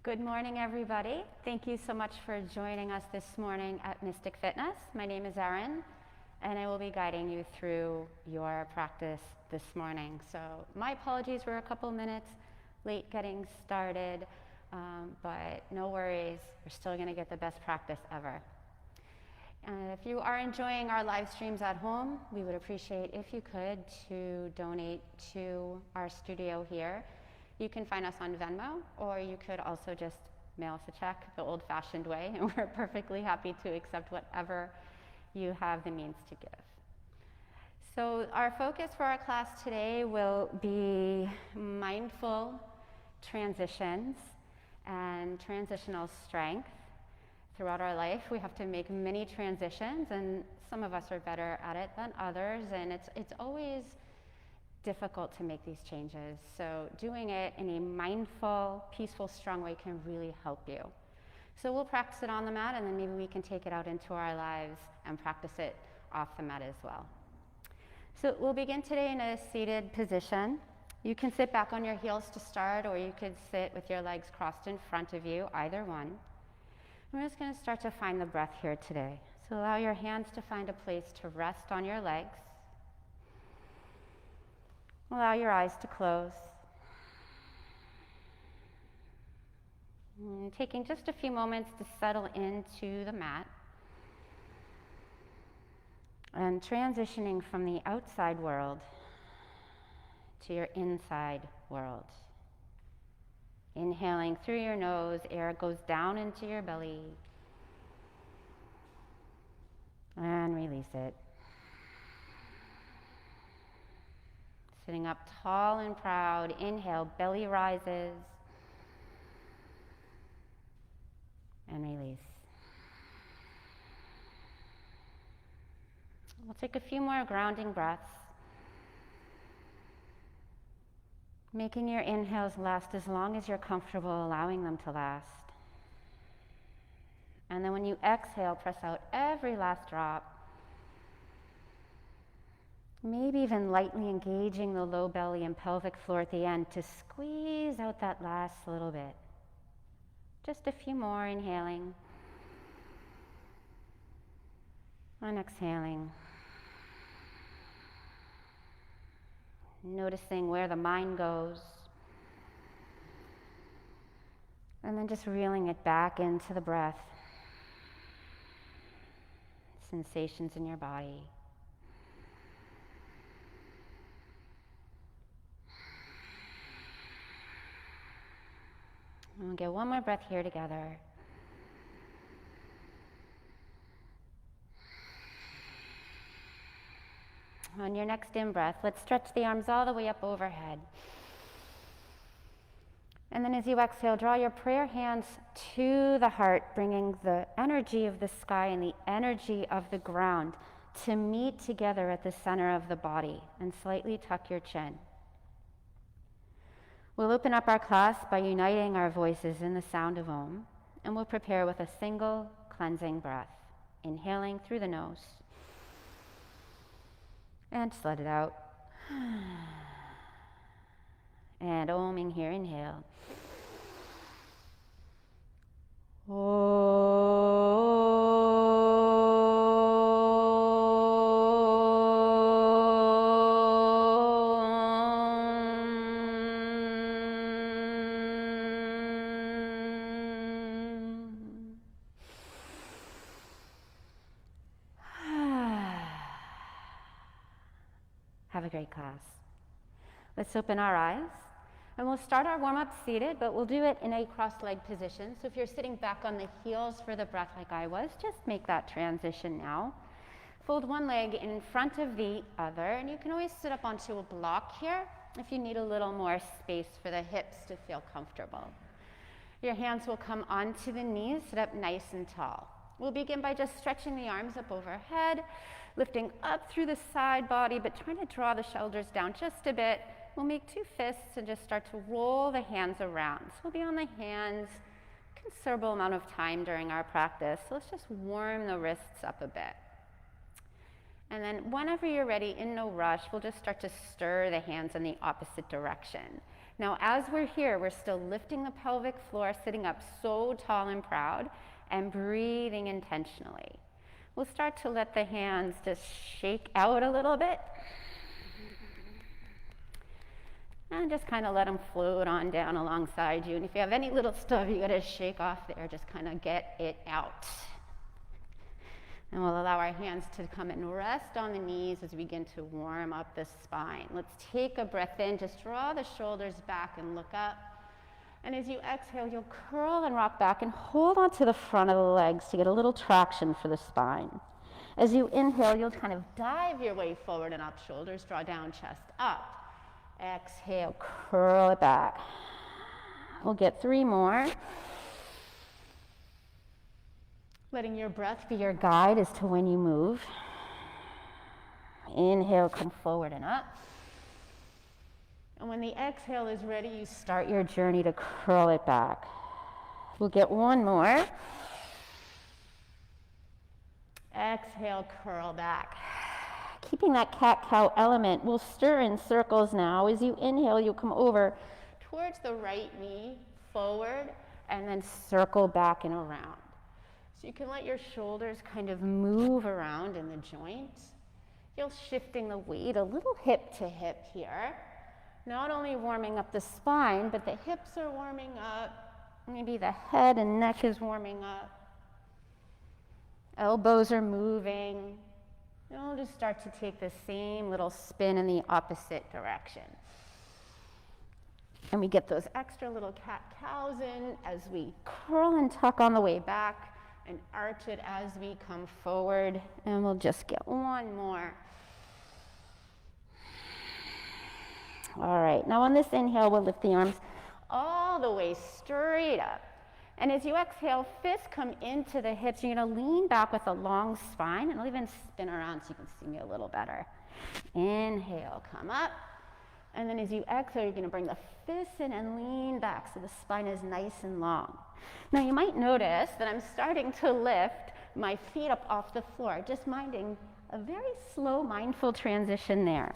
Good morning, everybody. Thank you so much for joining us this morning at Mystic Fitness. My name is Erin, and I will be guiding you through your practice this morning. So my apologies, we're a couple minutes late getting started, but no worries, we're still going to get the best practice ever. And if you are enjoying our live streams at home, we would appreciate if you could to donate to our studio here. You can find us on Venmo, or you could also just mail us a check the old-fashioned way, and we're perfectly happy to accept whatever you have the means to give. So our focus for our class today will be mindful transitions and transitional strength. Throughout our life, we have to make many transitions, and some of us are better at it than others, and it's always difficult to make these changes. So doing it in a mindful, peaceful, strong way can really help you. So we'll practice it on the mat, and then maybe we can take it out into our lives and practice it off the mat as well. So we'll begin today in a seated position. You can sit back on your heels to start, or you could sit with your legs crossed in front of you, either one. We're just going to start to find the breath here today. So allow your hands to find a place to rest on your legs. Allow your eyes to close. And taking just a few moments to settle into the mat. And transitioning from the outside world to your inside world. Inhaling through your nose, air goes down into your belly. And release it. Sitting up tall and proud, inhale, belly rises. And release. We'll take a few more grounding breaths. Making your inhales last as long as you're comfortable allowing them to last. And then when you exhale, press out every last drop. Maybe even lightly engaging the low belly and pelvic floor at the end to squeeze out that last little bit. Just a few more, inhaling. And exhaling. Noticing where the mind goes. And then just reeling it back into the breath. Sensations in your body. And we'll get one more breath here together. On your next in-breath, let's stretch the arms all the way up overhead. And then as you exhale, draw your prayer hands to the heart, bringing the energy of the sky and the energy of the ground to meet together at the center of the body, and slightly tuck your chin. We'll open up our class by uniting our voices in the sound of Om, and we'll prepare with a single cleansing breath, inhaling through the nose. And just let it out. And Oming here, inhale. Have a great class. Let's open our eyes, and we'll start our warm-up seated, but we'll do it in a cross-legged position. So if you're sitting back on the heels for the breath like I was, just make that transition now. Fold one leg in front of the other, and you can always sit up onto a block here if you need a little more space for the hips to feel comfortable. Your hands will come onto the knees, sit up nice and tall. We'll begin by just stretching the arms up overhead, lifting up through the side body, but trying to draw the shoulders down just a bit. We'll make two fists and just start to roll the hands around. So we'll be on the hands a considerable amount of time during our practice. So let's just warm the wrists up a bit. And then whenever you're ready, in no rush, we'll just start to stir the hands in the opposite direction. Now, as we're here, we're still lifting the pelvic floor, sitting up so tall and proud, and breathing intentionally. We'll start to let the hands just shake out a little bit. And just kind of let them float on down alongside you. And if you have any little stuff you gotta shake off there, just kind of get it out. And we'll allow our hands to come and rest on the knees as we begin to warm up the spine. Let's take a breath in, just draw the shoulders back and look up. And as you exhale, you'll curl and rock back and hold on to the front of the legs to get a little traction for the spine. As you inhale, you'll kind of dive your way forward and up, shoulders draw down, chest up. Exhale, curl it back. We'll get 3 more. Letting your breath be your guide as to when you move. Inhale, come forward and up. And when the exhale is ready, you start your journey to curl it back. We'll get 1 more. Exhale, curl back. Keeping that cat-cow element, we'll stir in circles now. As you inhale, you'll come over towards the right knee, forward, and then circle back and around. So you can let your shoulders kind of move around in the joints. You're shifting the weight a little hip to hip here. Not only warming up the spine, but the hips are warming up. Maybe the head and neck is warming up. Elbows are moving. And we'll just start to take the same little spin in the opposite direction. And we get those extra little cat-cows in as we curl and tuck on the way back and arch it as we come forward. And we'll just get 1 more. All right, now on this inhale, we'll lift the arms all the way straight up. And as you exhale, fists come into the hips. You're gonna lean back with a long spine, and I'll even spin around so you can see me a little better. Inhale, come up. And then as you exhale, you're gonna bring the fists in and lean back so the spine is nice and long. Now you might notice that I'm starting to lift my feet up off the floor, just minding a very slow, mindful transition there.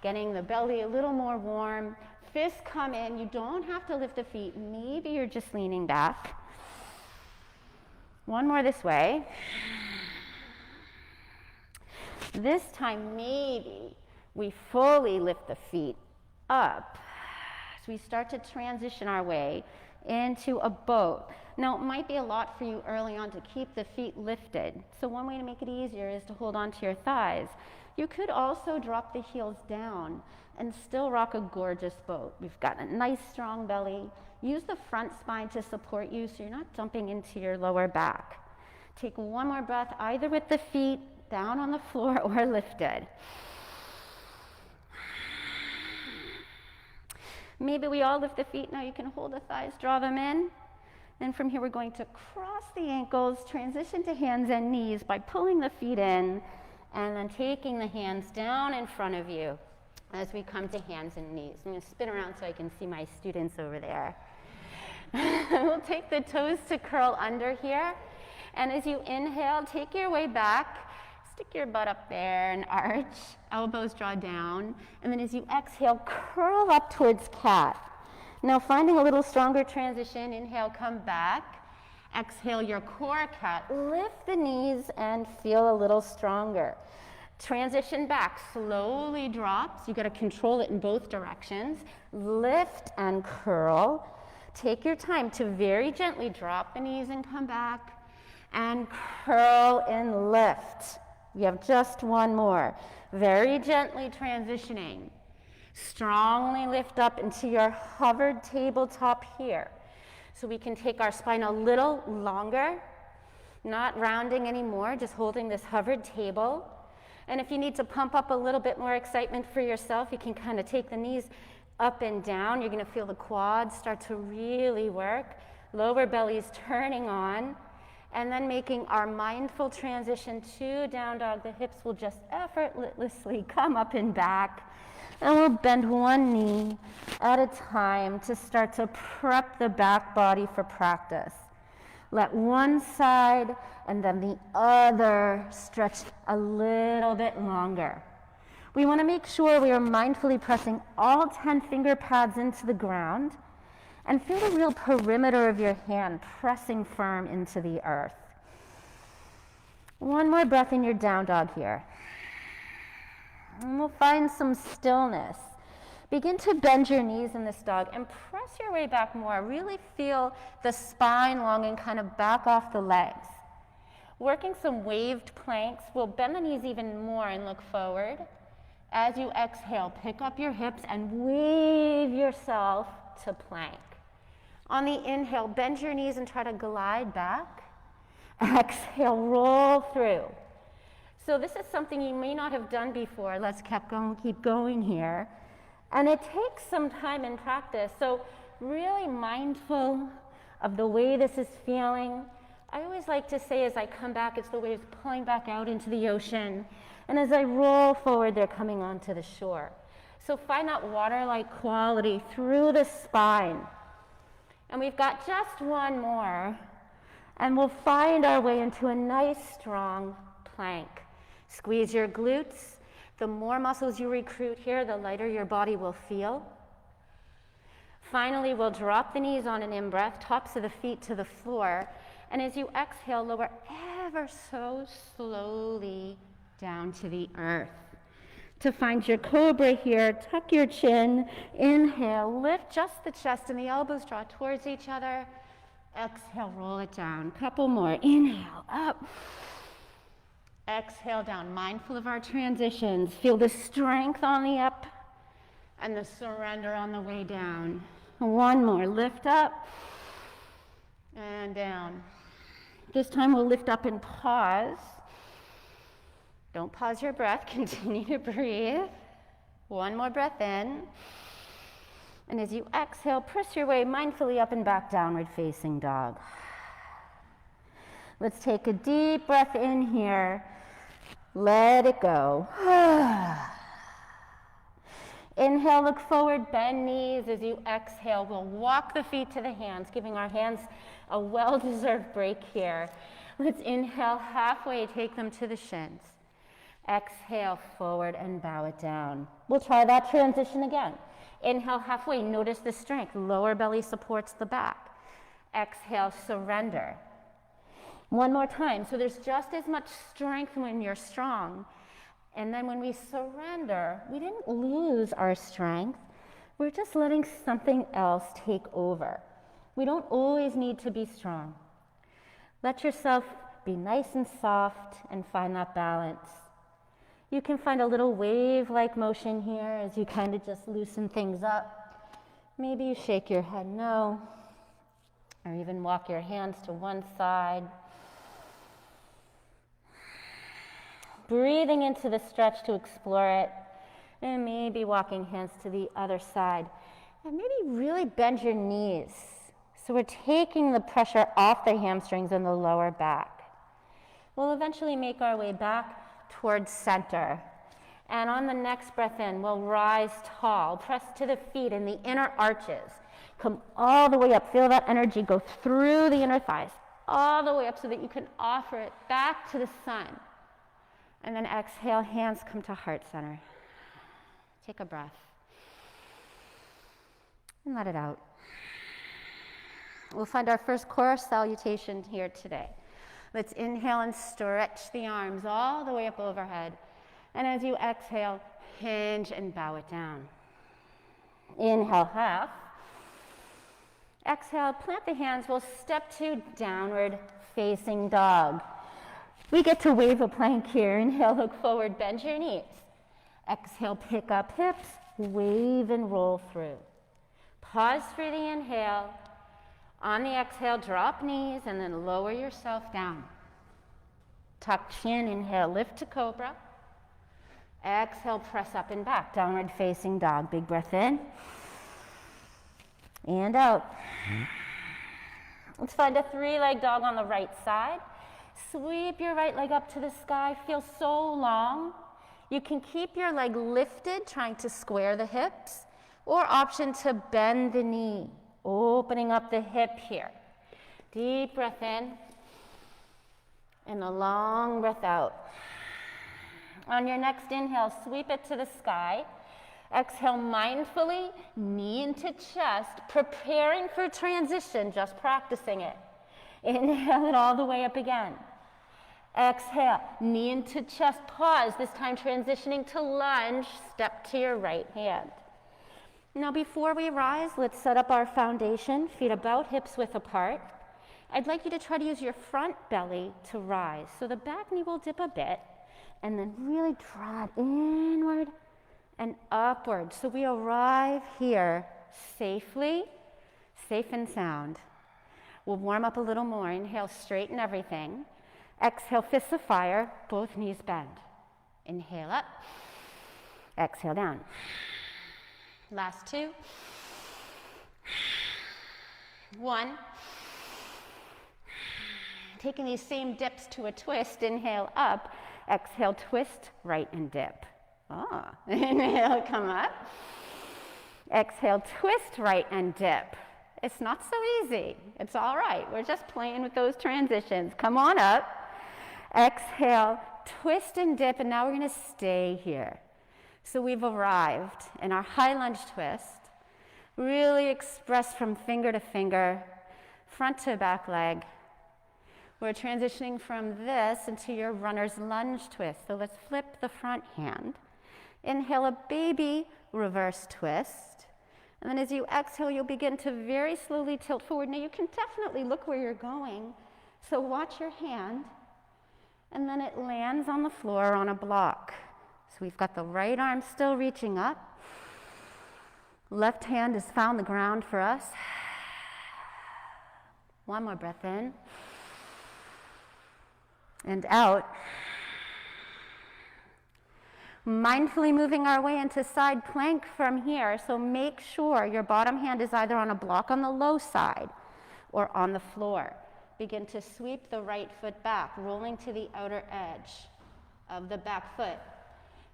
Getting the belly a little more warm. Fists come in. You don't have to lift the feet. Maybe you're just leaning back. 1 more this way. This time, maybe we fully lift the feet up. So we start to transition our way into a boat. Now, it might be a lot for you early on to keep the feet lifted. So one way to make it easier is to hold on to your thighs. You could also drop the heels down and still rock a gorgeous boat. We've got a nice strong belly. Use the front spine to support you so you're not dumping into your lower back. Take 1 more breath, either with the feet down on the floor or lifted. Maybe we all lift the feet. Now you can hold the thighs, draw them in. And from here, we're going to cross the ankles, transition to hands and knees by pulling the feet in and then taking the hands down in front of you as we come to hands and knees. I'm going to spin around so I can see my students over there. We'll take the toes to curl under here. And as you inhale, take your way back. Stick your butt up there and arch. Elbows draw down. And then as you exhale, curl up towards cat. Now finding a little stronger transition, inhale, come back. Exhale your core cat. Lift the knees and feel a little stronger. Transition back, slowly drops. You gotta control it in both directions. Lift and curl. Take your time to very gently drop the knees and come back. And curl and lift. We have just 1 more. Very gently transitioning. Strongly lift up into your hovered tabletop here. So we can take our spine a little longer, not rounding anymore, just holding this hovered table. And if you need to pump up a little bit more excitement for yourself, you can kind of take the knees up and down. You're going to feel the quads start to really work. Lower belly's turning on. And then making our mindful transition to down dog. The hips will just effortlessly come up and back. And we'll bend 1 knee at a time to start to prep the back body for practice. Let one side and then the other stretch a little bit longer. We want to make sure we are mindfully pressing all 10 finger pads into the ground and feel the real perimeter of your hand pressing firm into the earth. One more breath in your down dog here. And we'll find some stillness. Begin to bend your knees in this dog and press your way back more. Really feel the spine long and kind of back off the legs. Working some waved planks, we'll bend the knees even more and look forward. As you exhale, pick up your hips and wave yourself to plank. On the inhale, bend your knees and try to glide back. Exhale, roll through. So this is something you may not have done before. Let's keep going here. And it takes some time and practice. So really mindful of the way this is feeling. I always like to say as I come back, it's the waves pulling back out into the ocean. And as I roll forward, they're coming onto the shore. So find that water-like quality through the spine. And we've got just one more. And we'll find our way into a nice, strong plank. Squeeze your glutes. The more muscles you recruit here, the lighter your body will feel. Finally, we'll drop the knees on an in-breath, tops of the feet to the floor. And as you exhale, lower ever so slowly down to the earth. To find your cobra here, tuck your chin, inhale, lift just the chest and the elbows draw towards each other. Exhale, roll it down. Couple more. Inhale, up. Exhale down. Mindful of our transitions. Feel the strength on the up and the surrender on the way down. One more. Lift up and down. This time we'll lift up and pause. Don't pause your breath. Continue to breathe. One more breath in. And as you exhale, press your way mindfully up and back, downward facing dog. Let's take a deep breath in here. Let it go. Inhale, look forward, bend knees. As you exhale, we'll walk the feet to the hands, giving our hands a well-deserved break here. Let's inhale halfway, take them to the shins. Exhale, forward and bow it down. We'll try that transition again. Inhale halfway, notice the strength. Lower belly supports the back. Exhale, surrender. One more time. So there's just as much strength when you're strong. And then when we surrender, we didn't lose our strength. We're just letting something else take over. We don't always need to be strong. Let yourself be nice and soft and find that balance. You can find a little wave-like motion here as you kind of just loosen things up. Maybe you shake your head no, or even walk your hands to one side. Breathing into the stretch to explore it, and maybe walking hands to the other side. And maybe really bend your knees. So we're taking the pressure off the hamstrings and the lower back. We'll eventually make our way back towards center. And on the next breath in, we'll rise tall, press to the feet in the inner arches. Come all the way up, feel that energy go through the inner thighs, all the way up so that you can offer it back to the sun. And then exhale, hands come to heart center. Take a breath. And let it out. We'll find our first core salutation here today. Let's inhale and stretch the arms all the way up overhead. And as you exhale, hinge and bow it down. Inhale, half. Exhale, plant the hands. We'll step to downward facing dog. We get to wave a plank here. Inhale, look forward, bend your knees. Exhale, pick up hips, wave and roll through. Pause for the inhale. On the exhale, drop knees and then lower yourself down. Tuck chin, inhale, lift to cobra. Exhale, press up and back, downward facing dog. Big breath in and out. Let's find a three-leg dog on the right side. Sweep your right leg up to the sky. Feel so long. You can keep your leg lifted, trying to square the hips, or option to bend the knee. Opening up the hip here. Deep breath in and a long breath out. On your next inhale, sweep it to the sky. Exhale mindfully, knee into chest, preparing for transition, just practicing it. Inhale it all the way up again. Exhale, knee into chest, pause, this time transitioning to lunge, step to your right hand. Now before we rise, let's set up our foundation, feet about hips width apart. I'd like you to try to use your front belly to rise. So the back knee will dip a bit, and then really draw it inward and upward. So we arrive here safely, safe and sound. We'll warm up a little more. Inhale, straighten everything. Exhale, fists of fire, both knees bend. Inhale up, exhale down. Last two. 1. Taking these same dips to a twist, inhale up, exhale, twist, right and dip. Inhale, come up. Exhale, twist, right and dip. It's not so easy. It's all right. We're just playing with those transitions. Come on up. Exhale, twist and dip, and now we're going to stay here. So we've arrived in our high lunge twist. Really express from finger to finger, front to back leg. We're transitioning from this into your runner's lunge twist. So let's flip the front hand. Inhale a baby reverse twist. And then as you exhale, you'll begin to very slowly tilt forward. Now you can definitely look where you're going. So watch your hand. And then it lands on the floor on a block. So we've got the right arm still reaching up. Left hand has found the ground for us. One more breath in. And out. Mindfully moving our way into side plank from here, so make sure your bottom hand is either on a block on the low side or on the floor. Begin to sweep the right foot back, rolling to the outer edge of the back foot.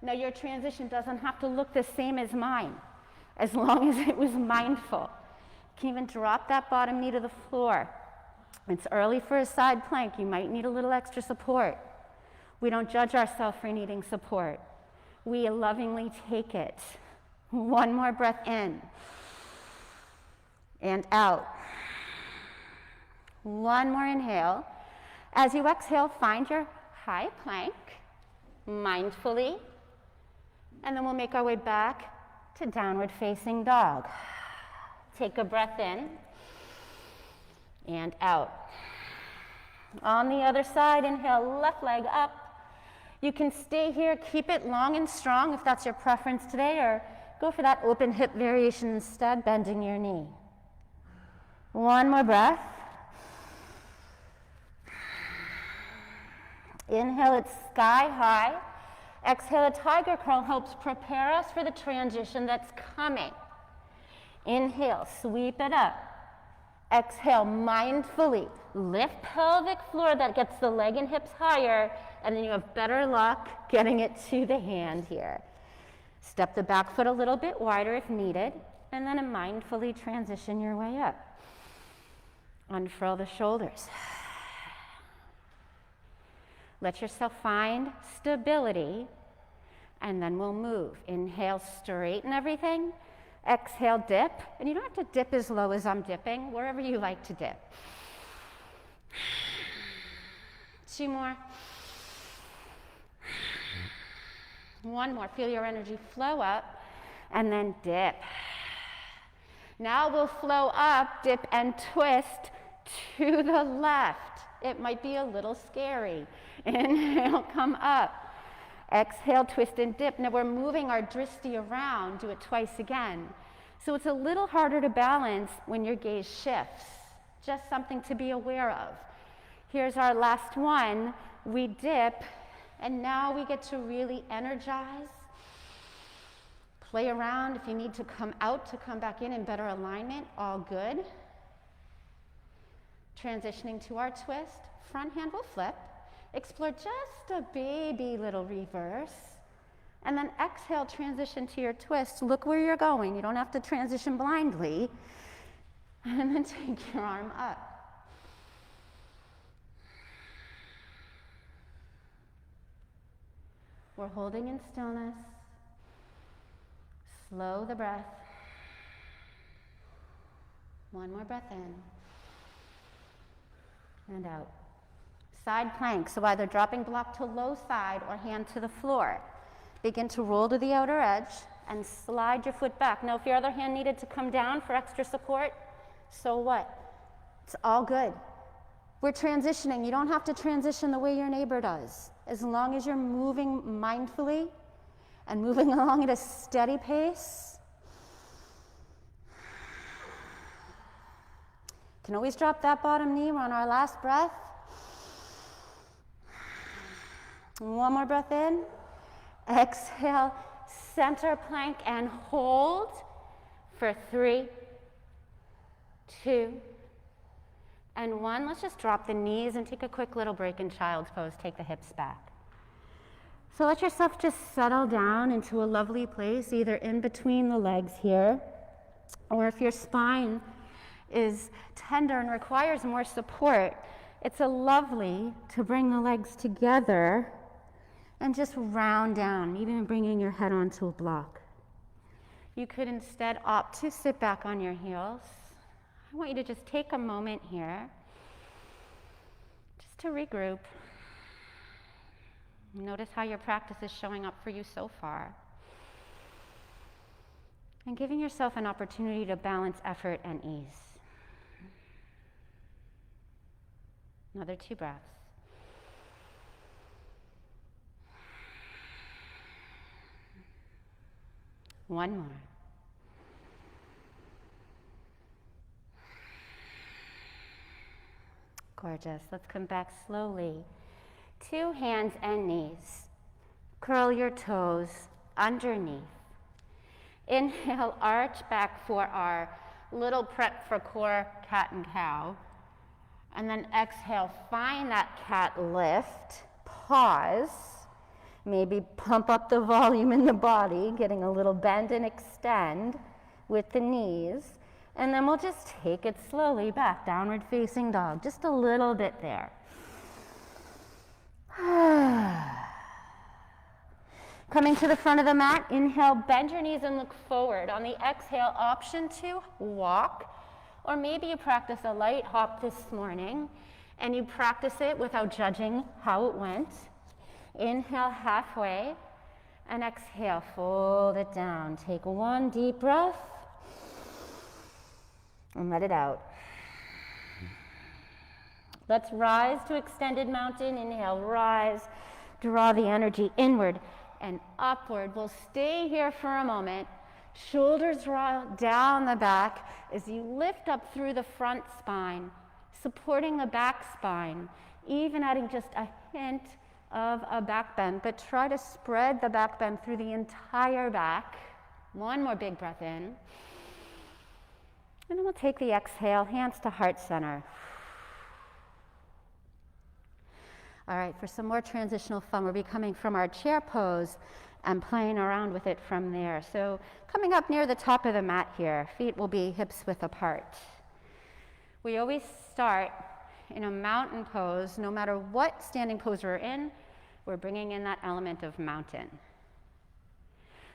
Now your transition doesn't have to look the same as mine, as long as it was mindful. You can even drop that bottom knee to the floor. It's early for a side plank. You might need a little extra support. We don't judge ourselves for needing support. We lovingly take it. One more breath in and out. One more inhale. As you exhale, find your high plank mindfully, and then we'll make our way back to downward facing dog. Take a breath in and out. On the other side, inhale, left leg up. You can stay here, keep it long and strong if that's your preference today, or go for that open hip variation instead, bending your knee. One more breath. Inhale, it's sky high. Exhale, a tiger curl helps prepare us for the transition that's coming. Inhale, sweep it up. Exhale, mindfully lift pelvic floor, that gets the leg and hips higher, and then you have better luck getting it to the hand here. Step the back foot a little bit wider if needed, and then mindfully transition your way up. Unfurl the shoulders. Let yourself find stability, and then we'll move. Inhale, straighten everything. Exhale, dip. And you don't have to dip as low as I'm dipping, wherever you like to dip. 2 more. 1 more. Feel your energy flow up, and then dip. Now we'll flow up, dip, and twist to the left. It might be a little scary. Inhale, come up. Exhale, twist and dip. Now we're moving our drishti around. Do it twice again. So it's a little harder to balance when your gaze shifts. Just something to be aware of. Here's our last one. We dip, and now we get to really energize. Play around. If you need to come out to come back in better alignment, all good. Transitioning to our twist. Front hand will flip. Explore just a baby little reverse. And then exhale, transition to your twist. Look where you're going. You don't have to transition blindly. And then take your arm up. We're holding in stillness. Slow the breath. One more breath in and out. Side plank, so either dropping block to low side or hand to the floor. Begin to roll to the outer edge and slide your foot back. Now, if your other hand needed to come down for extra support, so what? It's all good. We're transitioning. You don't have to transition the way your neighbor does. As long as you're moving mindfully and moving along at a steady pace. You can always drop that bottom knee. We're on our last breath. One more breath in. Exhale, center plank and hold for 3, 2, and 1. Let's just drop the knees and take a quick little break in child's pose. Take the hips back. So let yourself just settle down into a lovely place, either in between the legs here, or if your spine is tender and requires more support, it's lovely to bring the legs together and just round down, even bringing your head onto a block. You could instead opt to sit back on your heels. I want you to just take a moment here just to regroup. Notice how your practice is showing up for you so far. And giving yourself an opportunity to balance effort and ease. Another 2 breaths. One more. Gorgeous. Let's come back slowly. 2 hands and knees. Curl your toes underneath. Inhale, arch back for our little prep for core cat and cow. And then exhale, find that cat lift. Pause. Maybe pump up the volume in the body, getting a little bend and extend with the knees. And then we'll just take it slowly back, downward facing dog. Just a little bit there. Coming to the front of the mat, inhale, bend your knees and look forward. On the exhale, option to walk, or maybe you practice a light hop this morning and you practice it without judging how it went. Inhale halfway and exhale, fold it down. Take 1 deep breath and let it out. Let's rise to extended mountain. Inhale, rise, draw the energy inward and upward. We'll stay here for a moment. Shoulders draw down the back as you lift up through the front spine, supporting the back spine, even adding just a hint of a back bend, but try to spread the back bend through the entire back. 1 more big breath in. And then we'll take the exhale, hands to heart center. All right, for some more transitional fun, we'll be coming from our chair pose and playing around with it from there. So coming up near the top of the mat here, feet will be hips width apart. We always start in a mountain pose. No matter what standing pose we're in, we're bringing in that element of mountain.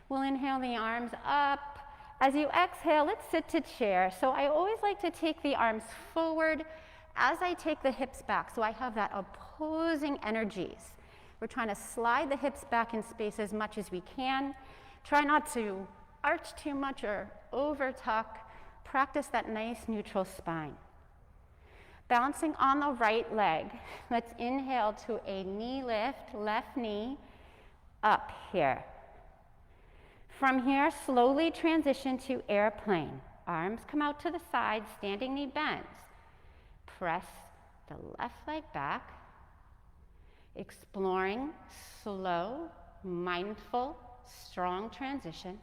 We'll inhale the arms up. As you exhale, let's sit to chair. So I always like to take the arms forward as I take the hips back, so I have that opposing energies. We're trying to slide the hips back in space as much as we can. Try not to arch too much or over tuck. Practice that nice neutral spine. Bouncing on the right leg, let's inhale to a knee lift, left knee up here. From here, slowly transition to airplane. Arms come out to the side, standing knee bends. Press the left leg back, exploring slow, mindful, strong transitions.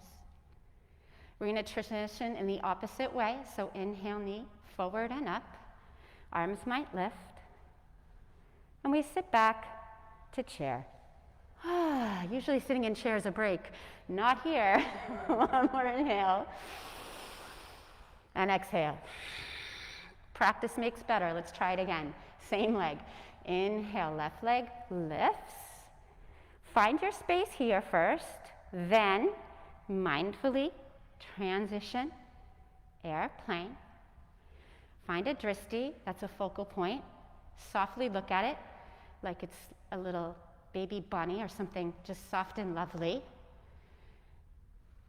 We're going to transition in the opposite way, so inhale, knee forward and up. Arms might lift. And we sit back to chair. Usually sitting in chair is a break. Not here. 1 more inhale. And exhale. Practice makes better. Let's try it again. Same leg. Inhale, left leg lifts. find your space here first, then mindfully transition, airplane. Find a drishti, that's a focal point. Softly look at it like it's a little baby bunny or something just soft and lovely.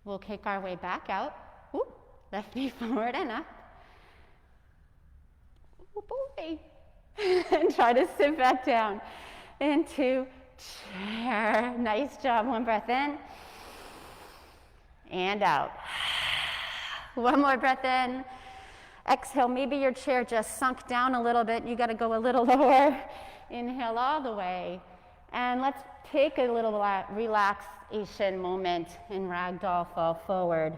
We'll kick our way back out. Ooh, left knee forward and up. Oh boy. And try to sit back down into chair. Nice job. One breath in and out. One more breath in. Exhale. Maybe your chair just sunk down a little bit. You got to go a little lower. Inhale all the way. And let's take a little relaxation moment in ragdoll fall forward.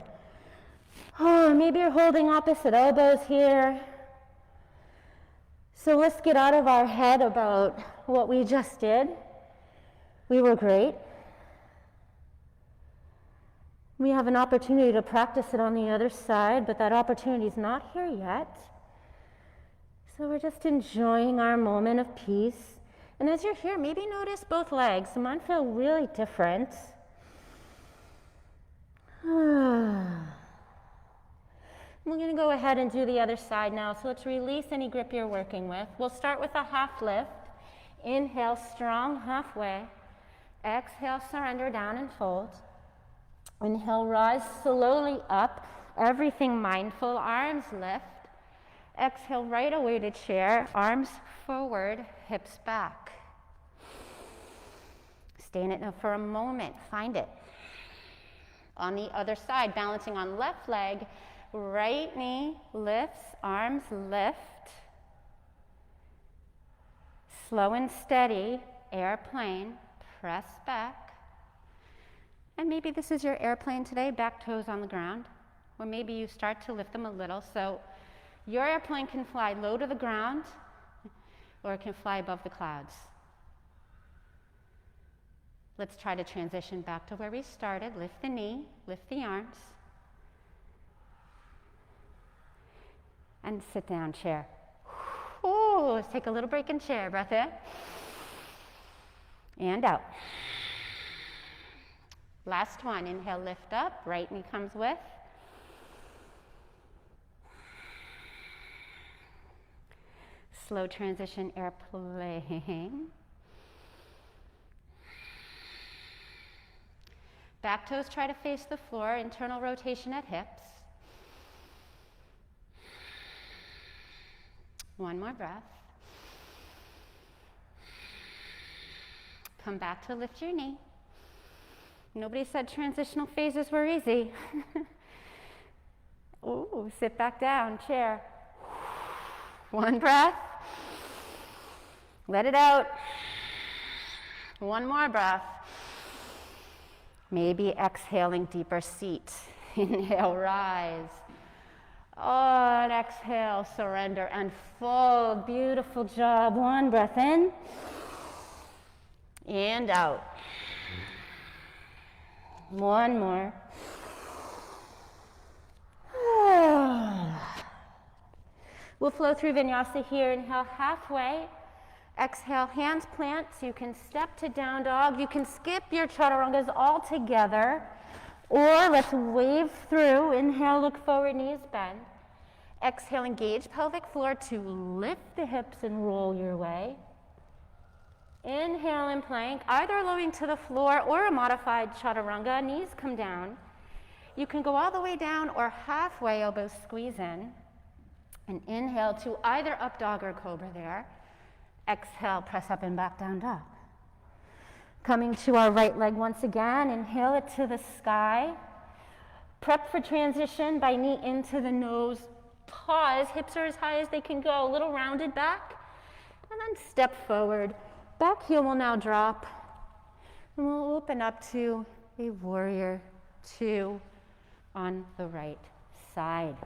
Oh, maybe you're holding opposite elbows here. So let's get out of our head about what we just did. We were great. We have an opportunity to practice it on the other side, but that opportunity is not here yet. So we're just enjoying our moment of peace. And as you're here, maybe notice both legs. Mine feel really different. We're going to go ahead and do the other side now. So let's release any grip you're working with. We'll start with a half lift. Inhale, strong halfway. Exhale, surrender down and fold. Inhale, rise slowly up. Everything mindful. Arms lift. Exhale, right away to chair. Arms forward, hips back. Stay in it now for a moment. Find it. On the other side, balancing on left leg. Right knee lifts, arms lift. Slow and steady, airplane, press back. And maybe this is your airplane today, back toes on the ground. Or maybe you start to lift them a little. So your airplane can fly low to the ground, or it can fly above the clouds. Let's try to transition back to where we started. Lift the knee, lift the arms. And sit down, chair. Ooh, let's take a little break in chair. Breath in. And out. Last one. Inhale, lift up. Right knee comes with. Slow transition, airplane. Back toes try to face the floor. Internal rotation at hips. One more breath. Come back to lift your knee. Nobody said transitional phases were easy. Ooh, sit back down, chair. One breath. Let it out. One more breath. Maybe exhaling, deeper seat. Inhale, rise. Oh, and exhale, surrender and fold. Beautiful job. One breath in and out. One more. We'll flow through vinyasa here. Inhale, halfway. Exhale, hands plant. So you can step to down dog. You can skip your chaturangas all together. Or let's wave through. Inhale, look forward, knees bend. Exhale, engage pelvic floor to lift the hips and roll your way. Inhale in plank, either lowering to the floor or a modified chaturanga. Knees come down. You can go all the way down or halfway, elbows squeeze in. And inhale to either up dog or cobra there. Exhale, press up and back down dog. Coming to our right leg once again, inhale it to the sky. Prep for transition by knee into the nose. Pause, hips are as high as they can go, a little rounded back. And then step forward. Back heel will now drop. And we'll open up to a warrior two on the right side.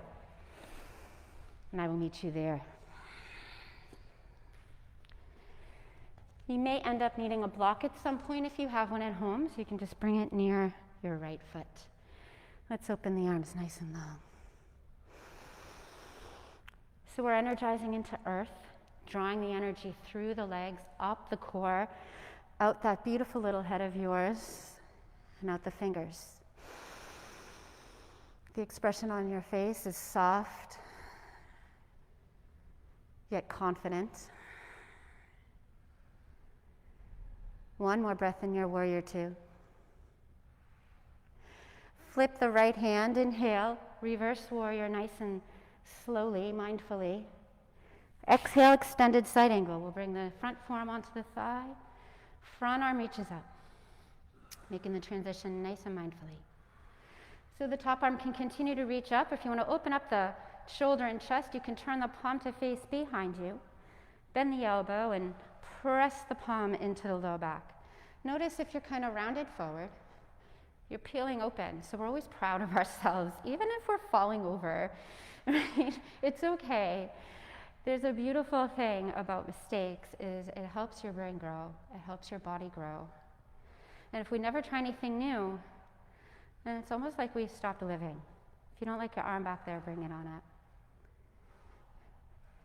And I will meet you there. You may end up needing a block at some point if you have one at home, so you can just bring it near your right foot. Let's open the arms nice and long. So we're energizing into earth, drawing the energy through the legs, up the core, Out that beautiful little head of yours, and out the fingers. The expression on your face is soft, yet confident. One more breath in your warrior two. Flip the right hand, inhale, reverse warrior, nice and slowly, mindfully. Exhale, extended side angle. We'll bring the front forearm onto the thigh. Front arm reaches up, making the transition nice and mindfully. So the top arm can continue to reach up. If you want to open up the shoulder and chest, you can turn the palm to face behind you. Bend the elbow and press the palm into the low back. Notice if you're kind of rounded forward, you're peeling open. So we're always proud of ourselves, even if we're falling over. Right? It's okay. There's a beautiful thing about mistakes is it helps your brain grow. It helps your body grow. And if we never try anything new, then it's almost like we stopped living. If you don't like your arm back there, bring it on up.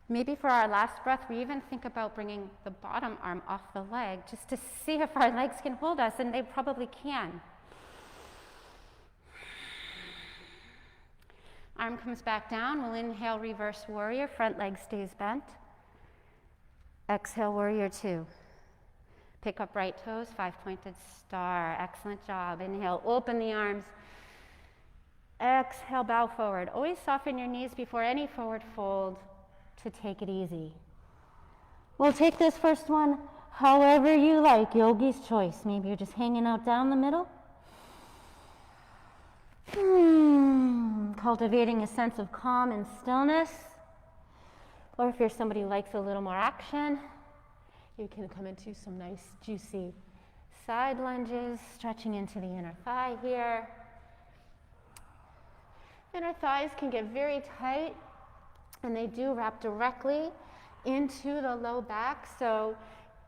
Maybe for our last breath, we even think about bringing the bottom arm off the leg just to see if our legs can hold us, and they probably can. Arm comes back down. We'll inhale, reverse warrior. Front leg stays bent. Exhale, warrior two. Pick up right toes, 5-pointed star. Excellent job. Inhale, open the arms. Exhale, bow forward. Always soften your knees before any forward fold to take it easy. We'll take this first one however you like, yogi's choice. Maybe you're just hanging out down the middle. Cultivating a sense of calm and stillness. Or if you're somebody who likes a little more action, you can come into some nice, juicy side lunges, stretching into the inner thigh here. Inner thighs can get very tight, and they do wrap directly into the low back, so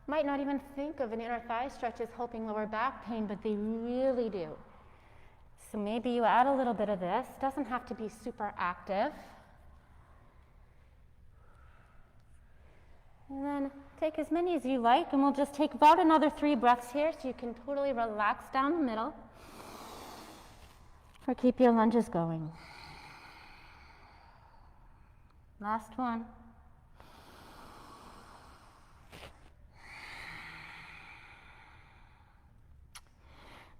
you might not even think of an inner thigh stretch as helping lower back pain, but they really do. So maybe you add a little bit of this. Doesn't have to be super active. And then take as many as you like, and we'll just take about another 3 breaths here so you can totally relax down the middle. Or keep your lunges going. Last one.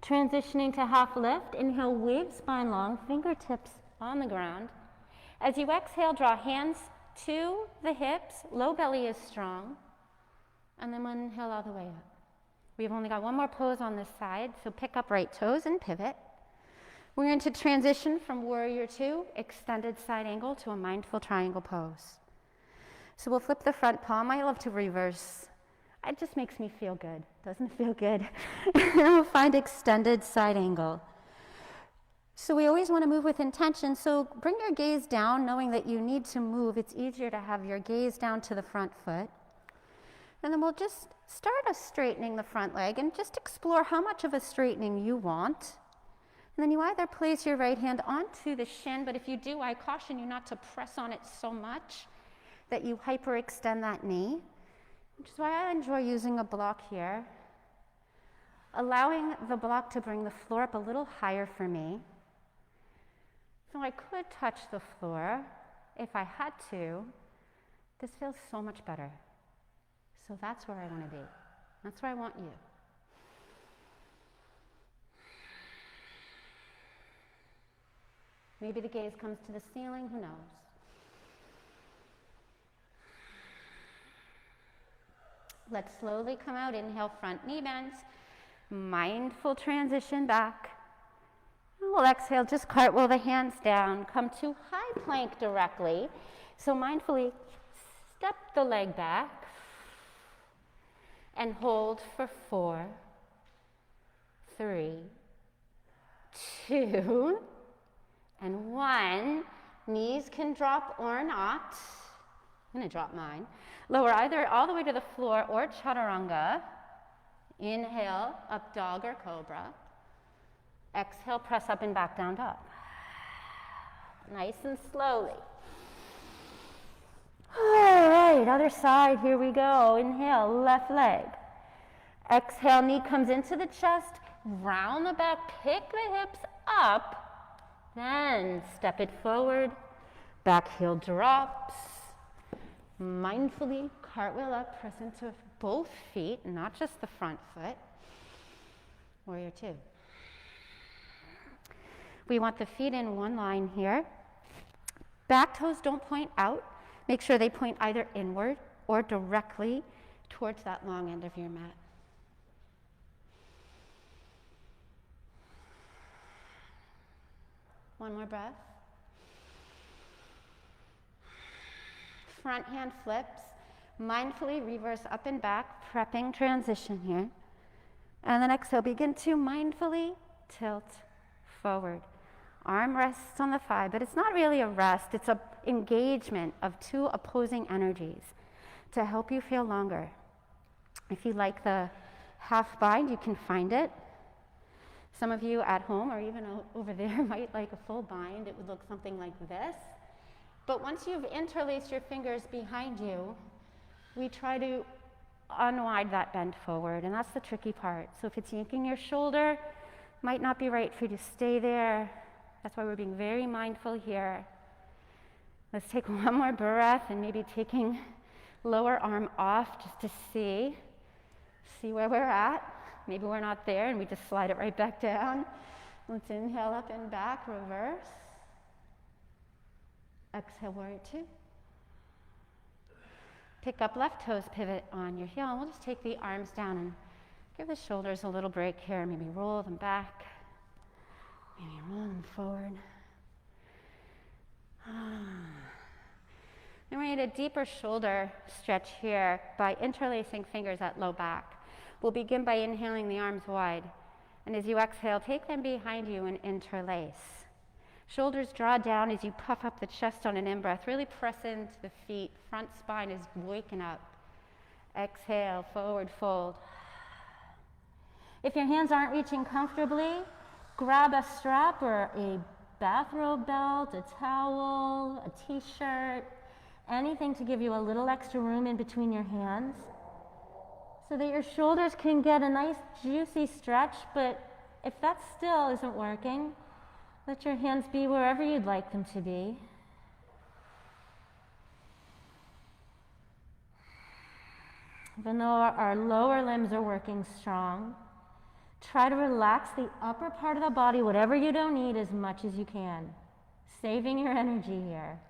Transitioning to half lift, inhale, wave spine long, fingertips on the ground. As you exhale, draw hands to the hips, low belly is strong, and then inhale all the way up. We've only got one more pose on this side, so pick up right toes and pivot. We're going to transition from warrior two, extended side angle, to a mindful triangle pose. So we'll flip the front palm. I love to reverse. It just makes me feel good. Doesn't it feel good? And we'll find extended side angle. So we always want to move with intention. So bring your gaze down, knowing that you need to move. It's easier to have your gaze down to the front foot. And then we'll just start straightening the front leg and just explore how much of a straightening you want. And then you either place your right hand onto the shin, but if you do, I caution you not to press on it so much that you hyperextend that knee, which is why I enjoy using a block here. Allowing the block to bring the floor up a little higher for me. So I could touch the floor if I had to. This feels so much better. So that's where I want to be. That's where I want you. Maybe the gaze comes to the ceiling, who knows? Let's slowly come out, inhale, front knee bends, mindful transition back. We'll exhale, just cartwheel the hands down, come to high plank directly. So mindfully step the leg back and hold for 4, 3, 2, and 1. Knees can drop or not. I'm going to drop mine. Lower either all the way to the floor or chaturanga. Inhale, up dog or cobra. Exhale, press up and back down dog. Nice and slowly. All right, other side, here we go. Inhale, left leg. Exhale, knee comes into the chest, round the back, pick the hips up, then step it forward, back heel drops. Mindfully cartwheel up, press into both feet, not just the front foot. Warrior two. We want the feet in one line here. Back toes don't point out. Make sure they point either inward or directly towards that long end of your mat. One more breath. Front hand flips. Mindfully reverse up and back, prepping transition here. And then exhale, begin to mindfully tilt forward. Arm rests on the thigh, but it's not really a rest. It's an engagement of two opposing energies to help you feel longer. If you like the half bind, you can find it. Some of you at home or even over there might like a full bind. It would look something like this. But once you've interlaced your fingers behind you, we try to unwind that bend forward, and that's the tricky part. So if it's yanking your shoulder, might not be right for you to stay there. That's why we're being very mindful here. Let's take one more breath and maybe taking lower arm off just to see where we're at. Maybe we're not there and we just slide it right back down. Let's inhale up and back, reverse. Exhale, warrior two. Pick up left toes, pivot on your heel, and we'll just take the arms down and give the shoulders a little break here. Maybe roll them back. Maybe roll them forward. And we need a deeper shoulder stretch here by interlacing fingers at low back. We'll begin by inhaling the arms wide. And as you exhale, take them behind you and interlace. Shoulders draw down as you puff up the chest on an in-breath. Really press into the feet. Front spine is waking up. Exhale, forward fold. If your hands aren't reaching comfortably, grab a strap or a bathrobe belt, a towel, a t-shirt, anything to give you a little extra room in between your hands so that your shoulders can get a nice juicy stretch. But if that still isn't working, let your hands be wherever you'd like them to be. Even though our lower limbs are working strong, try to relax the upper part of the body, whatever you don't need, as much as you can, saving your energy here.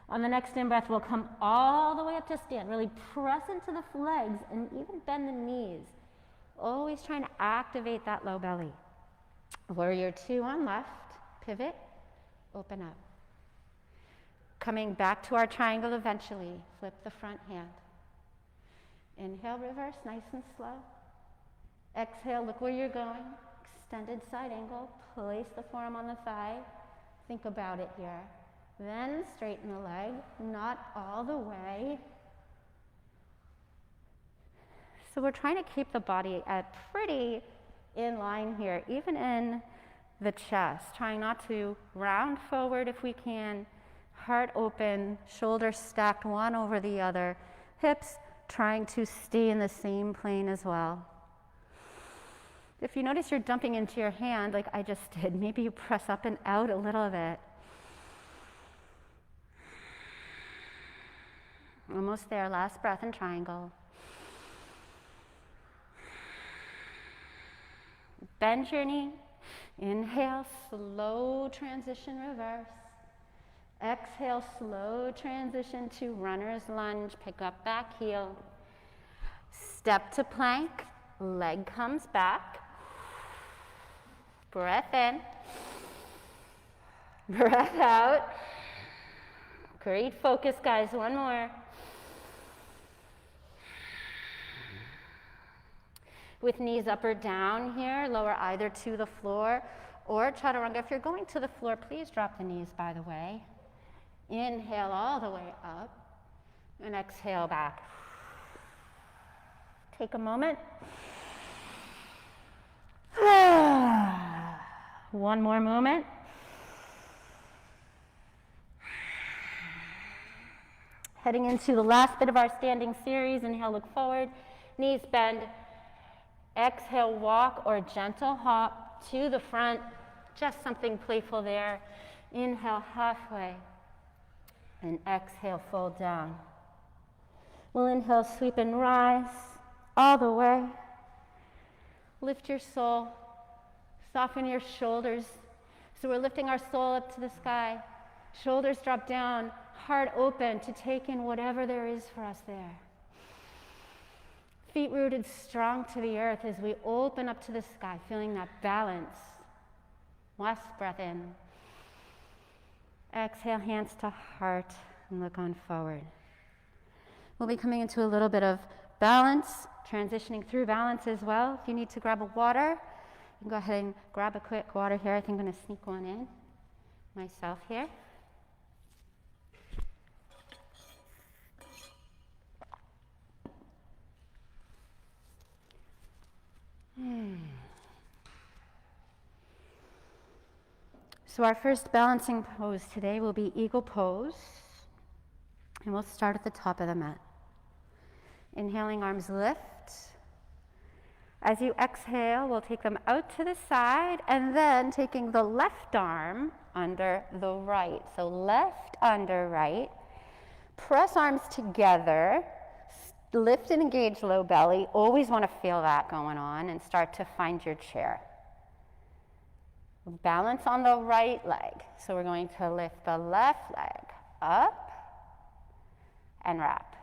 On the next in-breath, we'll come all the way up to stand. Really press into the legs and even bend the knees. Always trying to activate that low belly. Warrior two on left, pivot, open up. Coming back to our triangle eventually, flip the front hand. Inhale, reverse, nice and slow. Exhale, look where you're going. Extended side angle, place the forearm on the thigh. Think about it here. Then straighten the leg, not all the way. So we're trying to keep the body at pretty in line here, even in the chest, trying not to round forward if we can, heart open, shoulders stacked one over the other, hips trying to stay in the same plane as well. If you notice you're dumping into your hand like I just did, maybe you press up and out a little bit. Almost there, last breath in triangle. Bend your knee. Inhale, slow transition, reverse. Exhale, slow transition to runner's lunge. Pick up back heel. Step to plank. Leg comes back. Breath in. Breath out. Great focus, guys. One more. With knees up or down here, lower either to the floor or chaturanga. If you're going to the floor, please drop the knees, by the way. Inhale all the way up and exhale back. Take a moment. One more moment. Heading into the last bit of our standing series. Inhale, look forward. Knees bend. Exhale, walk or gentle hop to the front. Just something playful there. Inhale, halfway. And exhale, fold down. We'll inhale, sweep and rise all the way. Lift your soul. Soften your shoulders. So we're lifting our soul up to the sky. Shoulders drop down, heart open to take in whatever there is for us there. Feet rooted strong to the earth as we open up to the sky, feeling that balance. Last breath in. Exhale, hands to heart, and look on forward. We'll be coming into a little bit of balance, transitioning through balance as well. If you need to grab a water, you can go ahead and grab a quick water here. I think I'm going to sneak one in myself here. So our first balancing pose today will be eagle pose. And we'll start at the top of the mat. Inhaling, arms lift. As you exhale, we'll take them out to the side and then taking the left arm under the right. So left under right. Press arms together. Lift and engage low belly. Always want to feel that going on and start to find your chair. Balance on the right leg. So we're going to lift the left leg up and wrap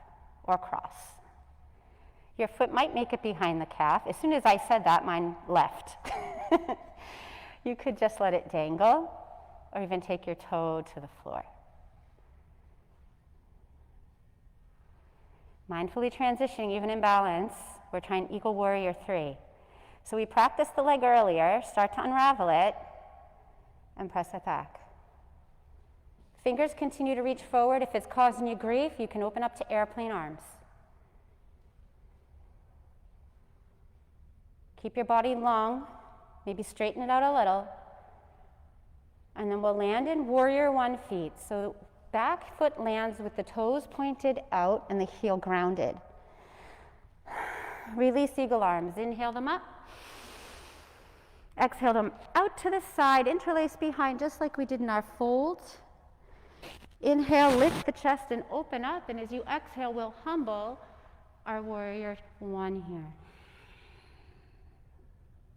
or cross. Your foot might make it behind the calf. As soon as I said that, mine left. You could just let it dangle or even take your toe to the floor. Mindfully transitioning, even in balance, we're trying Eagle Warrior 3. So we practiced the leg earlier, start to unravel it, and press it back. Fingers continue to reach forward. If it's causing you grief, you can open up to airplane arms. Keep your body long, maybe straighten it out a little, and then we'll land in Warrior 1 feet. So back foot lands with the toes pointed out and the heel grounded. Release eagle arms. Inhale them up. Exhale them out to the side, interlace behind just like we did in our fold. Inhale, lift the chest and open up, and as you exhale, we'll humble our Warrior 1 here.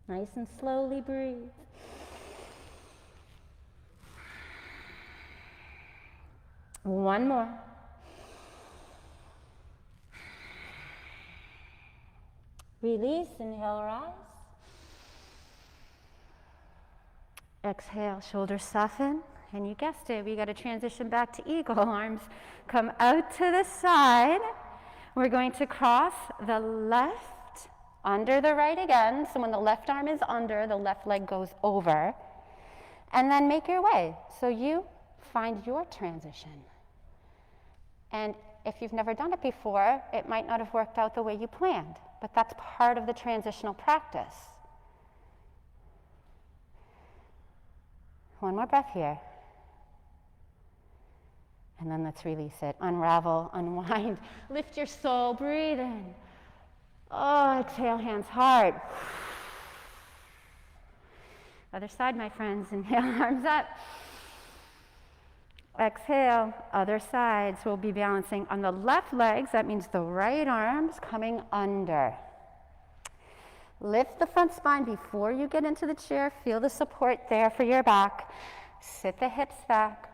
Nice and slowly breathe. One more. Release, inhale, rise. Exhale, shoulders soften. And you guessed it, we got to transition back to eagle. Arms come out to the side. We're going to cross the left under the right again. So when the left arm is under, the left leg goes over. And then make your way. So you find your transition. And if you've never done it before, it might not have worked out the way you planned. But that's part of the transitional practice. One more breath here. And then let's release it. Unravel, unwind. Lift your soul, breathe in. Oh, exhale, hands hard. Other side, my friends. Inhale, arms up. Exhale, other side. So we'll be balancing on the left legs. That means the right arm's coming under. Lift the front spine before you get into the chair. Feel the support there for your back. Sit the hips back.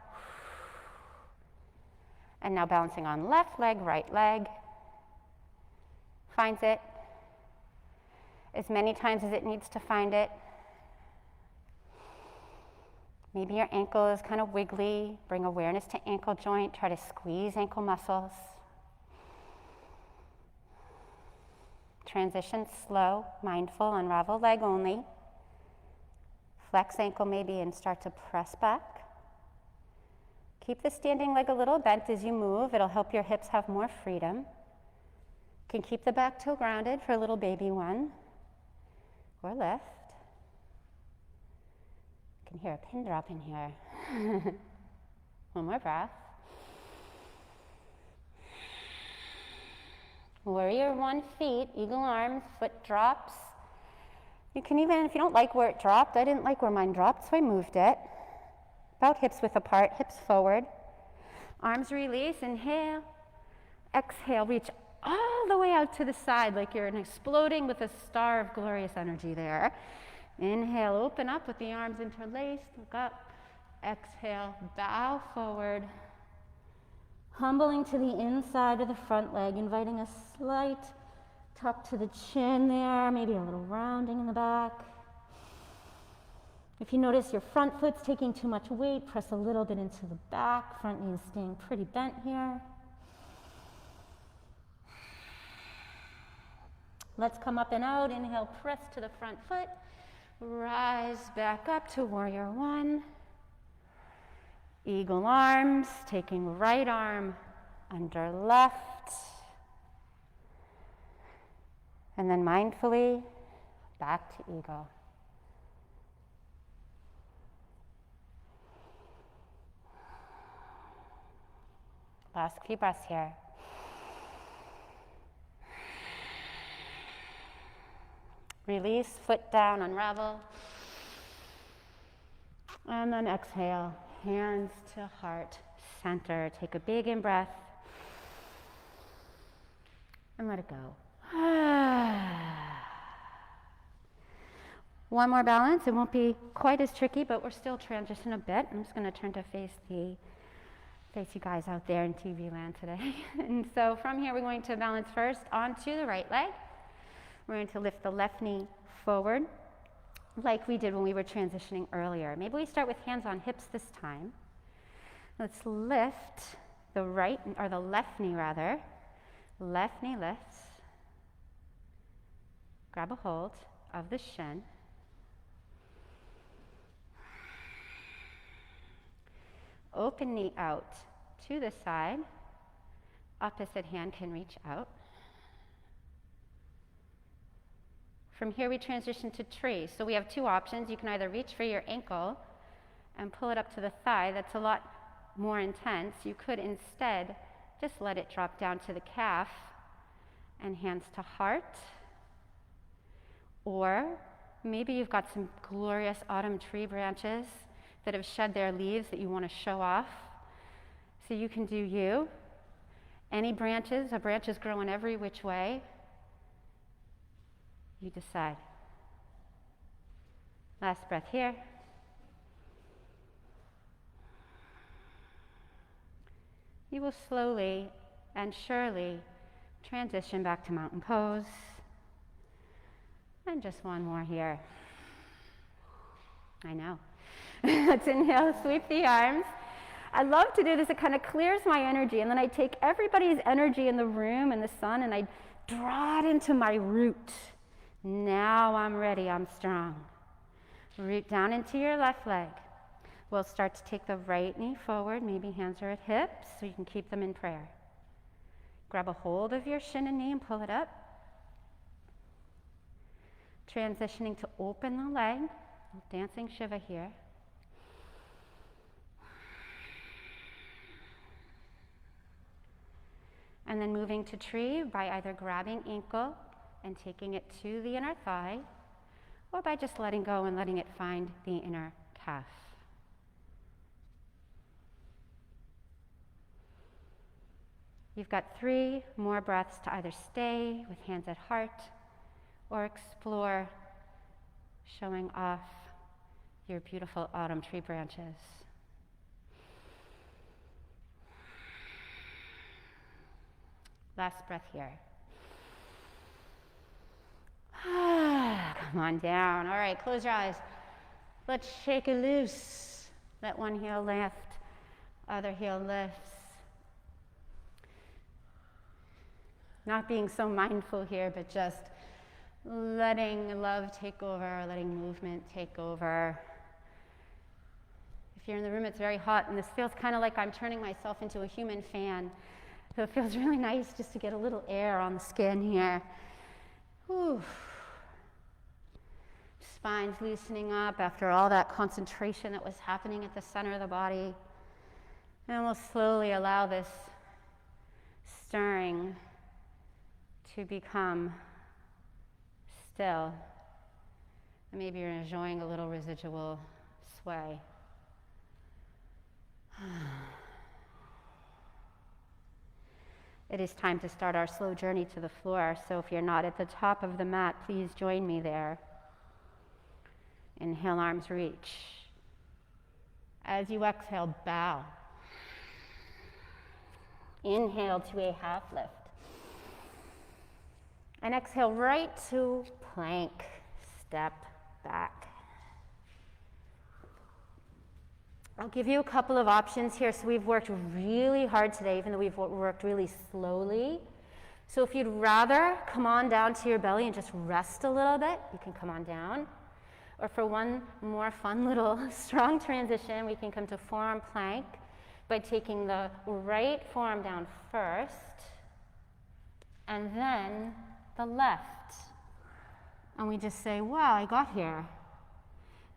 And now balancing on left leg, right leg. Finds it as many times as it needs to find it. Maybe your ankle is kind of wiggly. Bring awareness to ankle joint. Try to squeeze ankle muscles. Transition slow, mindful, unravel leg only. Flex ankle maybe and start to press back. Keep the standing leg a little bent as you move. It'll help your hips have more freedom. You can keep the back toe grounded for a little baby one. Or lift. You can hear a pin drop in here. One more breath. Warrior one feet, eagle arms, foot drops. You can even, if you don't like where it dropped, I didn't like where mine dropped, so I moved it. About hips width apart, hips forward. Arms release, inhale. Exhale, reach all the way out to the side like you're exploding with a star of glorious energy there. Inhale, open up with the arms interlaced, look up. Exhale, bow forward. Humbling to the inside of the front leg, inviting a slight tuck to the chin there, maybe a little rounding in the back. If you notice your front foot's taking too much weight, press a little bit into the back. Front knee is staying pretty bent here. Let's come up and out. Inhale, press to the front foot. Rise back up to warrior one. Eagle arms, taking right arm under left. And then mindfully, back to eagle. Last few breaths here. Release, foot down, unravel. And then exhale, hands to heart center. Take a big in breath and let it go. One more balance. It won't be quite as tricky, but we're still transitioning a bit. I'm just going to turn to face you guys out there in TV land today. And so from here, we're going to balance first onto the right leg. We're going to lift the left knee forward like we did when we were transitioning earlier. Maybe we start with hands on hips this time. Let's lift the right, or the left knee rather. Left knee lifts. Grab a hold of the shin. Open knee out to the side. Opposite hand can reach out. From here we transition to tree. So we have two options. You can either reach for your ankle and pull it up to the thigh. That's a lot more intense. You could instead just let it drop down to the calf and hands to heart. Or maybe you've got some glorious autumn tree branches that have shed their leaves that you want to show off. So you can do you. Any branches, a branch is growing every which way. You decide. Last breath here. You will slowly and surely transition back to mountain pose. And just one more here. I know. Let's inhale, sweep the arms. I love to do this. It kind of clears my energy, and then I take everybody's energy in the room and the sun, and I draw it into my root. Now I'm ready, I'm strong. Root down into your left leg. We'll start to take the right knee forward, maybe hands are at hips, so you can keep them in prayer. Grab a hold of your shin and knee and pull it up. Transitioning to open the leg, dancing Shiva here. And then moving to tree by either grabbing ankle and taking it to the inner thigh, or by just letting go and letting it find the inner calf. You've got 3 more breaths to either stay with hands at heart or explore showing off your beautiful autumn tree branches. Last breath here. Come on down. All right, close your eyes. Let's shake it loose. Let one heel lift, other heel lifts. Not being so mindful here, but just letting love take over, letting movement take over. If you're in the room, it's very hot, and this feels kind of like I'm turning myself into a human fan. So it feels really nice just to get a little air on the skin here. Whew. Spine's loosening up after all that concentration that was happening at the center of the body. And we'll slowly allow this stirring to become still. And maybe you're enjoying a little residual sway. It is time to start our slow journey to the floor, so if you're not at the top of the mat, please join me there. Inhale, arms reach. As you exhale, bow. Inhale to a half lift. And exhale right to plank. Step back. I'll give you a couple of options here. So we've worked really hard today, even though we've worked really slowly. So if you'd rather come on down to your belly and just rest a little bit, you can come on down. Or for one more fun little strong transition, we can come to forearm plank by taking the right forearm down first, and then the left. And we just say, wow, I got here.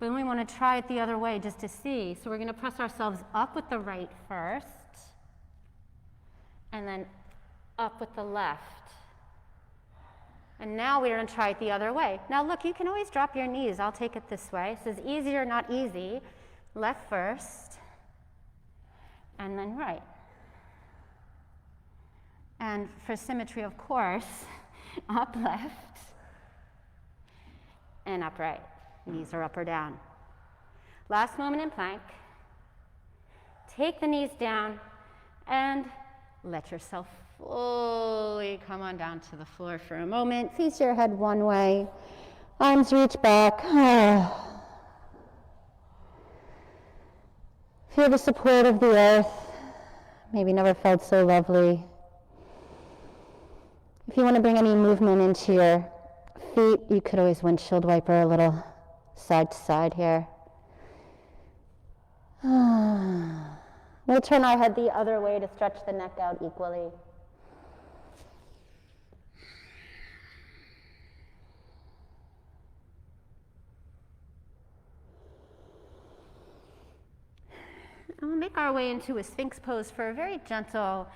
But then we want to try it the other way just to see. So we're going to press ourselves up with the right first, and then up with the left. And now we're going to try it the other way. Now look, you can always drop your knees. I'll take it this way. This is easier, not easy. Left first, and then right. And for symmetry, of course, up left and up right. Knees are up or down. Last moment in plank. Take the knees down and let yourself fully come on down to the floor for a moment. Face your head one way. Arms reach back. Feel the support of the earth. Maybe never felt so lovely. If you want to bring any movement into your feet, you could always windshield wiper a little side to side here. We'll turn our head the other way to stretch the neck out equally. And we'll make our way into a Sphinx pose for a very gentle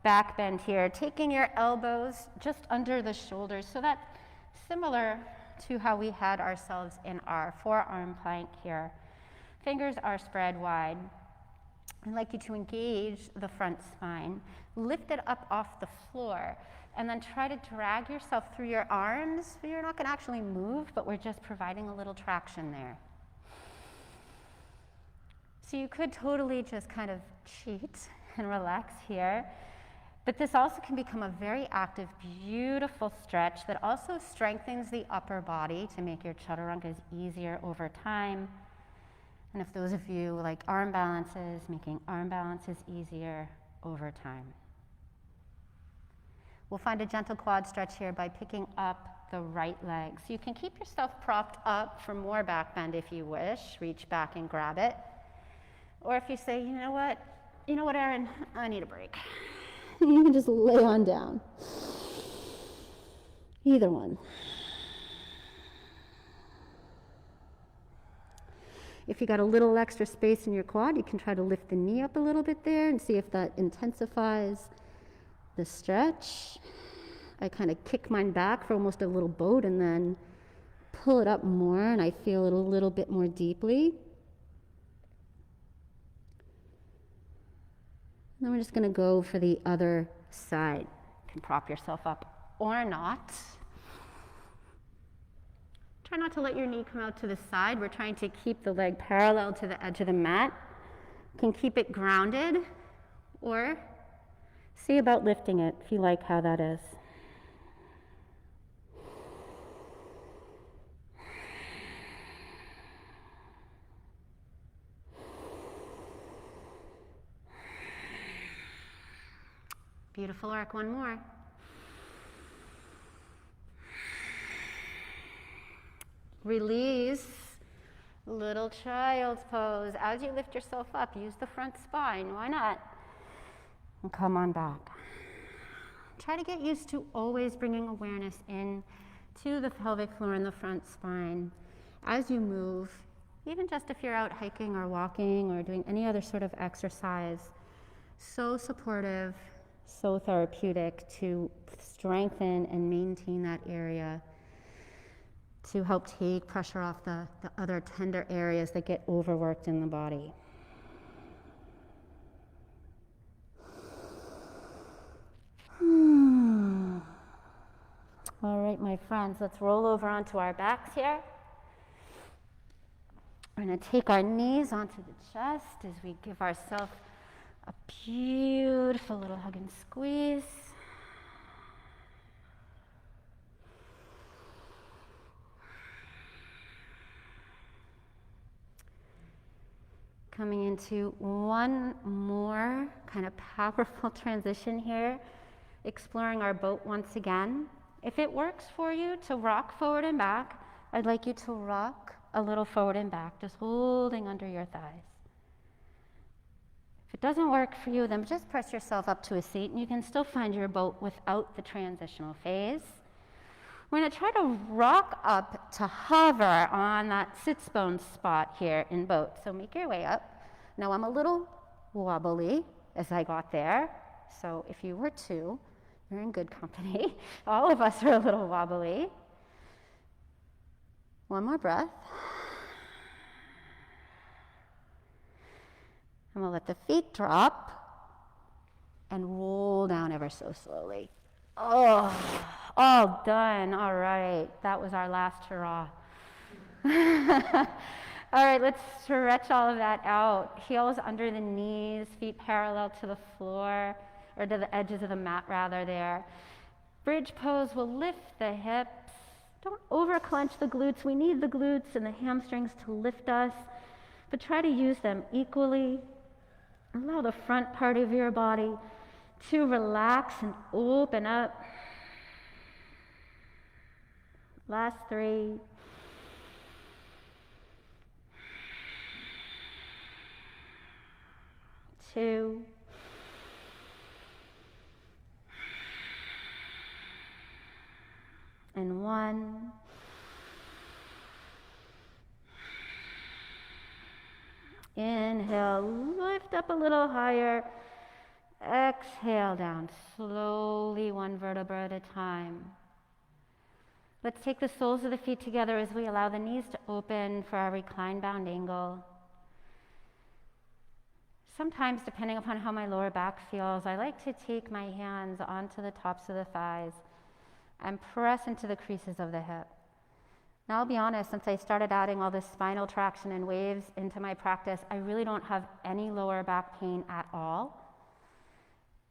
back bend here, taking your elbows just under the shoulders, so that's similar to how we had ourselves in our forearm plank here. Fingers are spread wide. I'd like you to engage the front spine, lift it up off the floor, and then try to drag yourself through your arms. You're not going to actually move, but we're just providing a little traction there. So you could totally just kind of cheat and relax here. But this also can become a very active, beautiful stretch that also strengthens the upper body to make your chaturangas easier over time. And if those of you like arm balances, making arm balances easier over time. We'll find a gentle quad stretch here by picking up the right leg. So you can keep yourself propped up for more back bend if you wish. Reach back and grab it. Or if you say, you know what, Erin, I need a break. You can just lay on down. Either one. If you got a little extra space in your quad, you can try to lift the knee up a little bit there and see if that intensifies the stretch. I kind of kick mine back for almost a little boat and then pull it up more, and I feel it a little bit more deeply. And then we're just going to go for the other side. You can prop yourself up or not. Try not to let your knee come out to the side. We're trying to keep the leg parallel to the edge of the mat. You can keep it grounded or see about lifting it if you like how that is. Beautiful work, one more. Release, little child's pose. As you lift yourself up, use the front spine, why not? And come on back. Try to get used to always bringing awareness in to the pelvic floor and the front spine as you move, even just if you're out hiking or walking or doing any other sort of exercise. So supportive, So therapeutic to strengthen and maintain that area, to help take pressure off the other tender areas that get overworked in the body. All right, my friends, let's roll over onto our backs here. We're going to take our knees onto the chest as we give ourselves a beautiful little hug and squeeze. Coming into one more kind of powerful transition here, exploring our boat once again. If it works for you to rock forward and back, I'd like you to rock a little forward and back, just holding under your thighs. If it doesn't work for you, then just press yourself up to a seat and you can still find your boat without the transitional phase. We're going to try to rock up to hover on that sits bone spot here in boat. So make your way up. Now I'm a little wobbly as I got there. So if you were too, you're in good company. All of us are a little wobbly. One more breath. And we'll let the feet drop and roll down ever so slowly. Oh, all done. All right. That was our last hurrah. All right, let's stretch all of that out. Heels under the knees, feet parallel to the floor, or to the edges of the mat rather there. Bridge pose will lift the hips. Don't over clench the glutes. We need the glutes and the hamstrings to lift us, but try to use them equally. Allow the front part of your body to relax and open up. Last 3. Two. And 1. Inhale, lift up a little higher. Exhale down, slowly, one vertebra at a time. Let's take the soles of the feet together as we allow the knees to open for our reclined bound angle. Sometimes, depending upon how my lower back feels, I like to take my hands onto the tops of the thighs and press into the creases of the hip. Now, I'll be honest, since I started adding all this spinal traction and waves into my practice, I really don't have any lower back pain at all.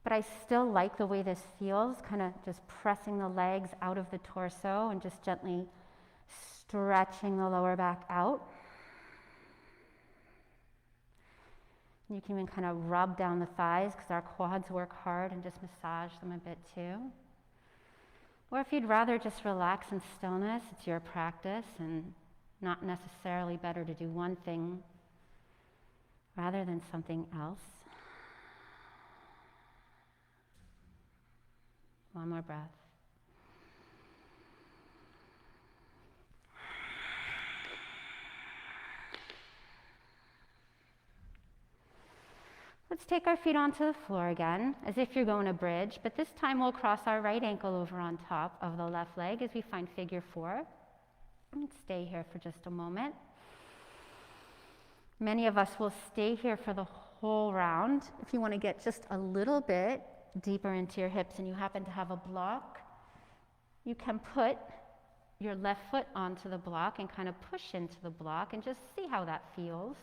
But I still like the way this feels, kind of just pressing the legs out of the torso and just gently stretching the lower back out. You can even kind of rub down the thighs because our quads work hard, and just massage them a bit too. Or if you'd rather just relax in stillness, it's your practice and not necessarily better to do one thing rather than something else. One more breath. Let's take our feet onto the floor again, as if you're going to bridge, but this time we'll cross our right ankle over on top of the left leg as we find figure 4. And stay here for just a moment. Many of us will stay here for the whole round. If you want to get just a little bit deeper into your hips and you happen to have a block, you can put your left foot onto the block and kind of push into the block and just see how that feels.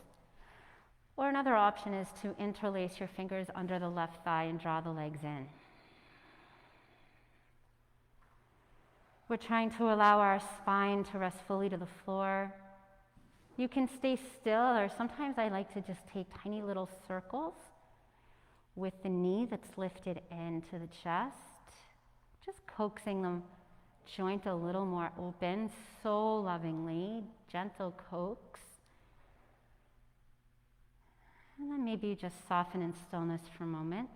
Or another option is to interlace your fingers under the left thigh and draw the legs in. We're trying to allow our spine to rest fully to the floor. You can stay still, or sometimes I like to just take tiny little circles with the knee that's lifted into the chest, just coaxing the joint a little more open, so lovingly, gentle coax. And then maybe you just soften in stillness for a moment.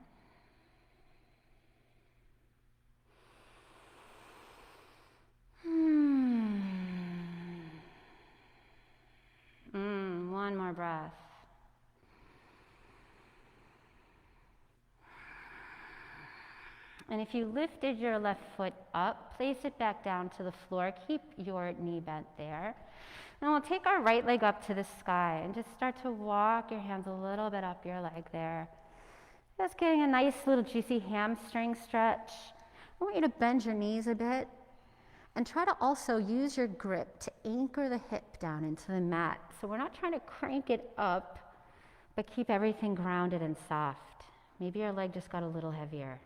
One more breath. And if you lifted your left foot up, place it back down to the floor. Keep your knee bent there. And we'll take our right leg up to the sky and just start to walk your hands a little bit up your leg there. Just getting a nice little juicy hamstring stretch. I want you to bend your knees a bit and try to also use your grip to anchor the hip down into the mat. So we're not trying to crank it up, but keep everything grounded and soft. Maybe your leg just got a little heavier.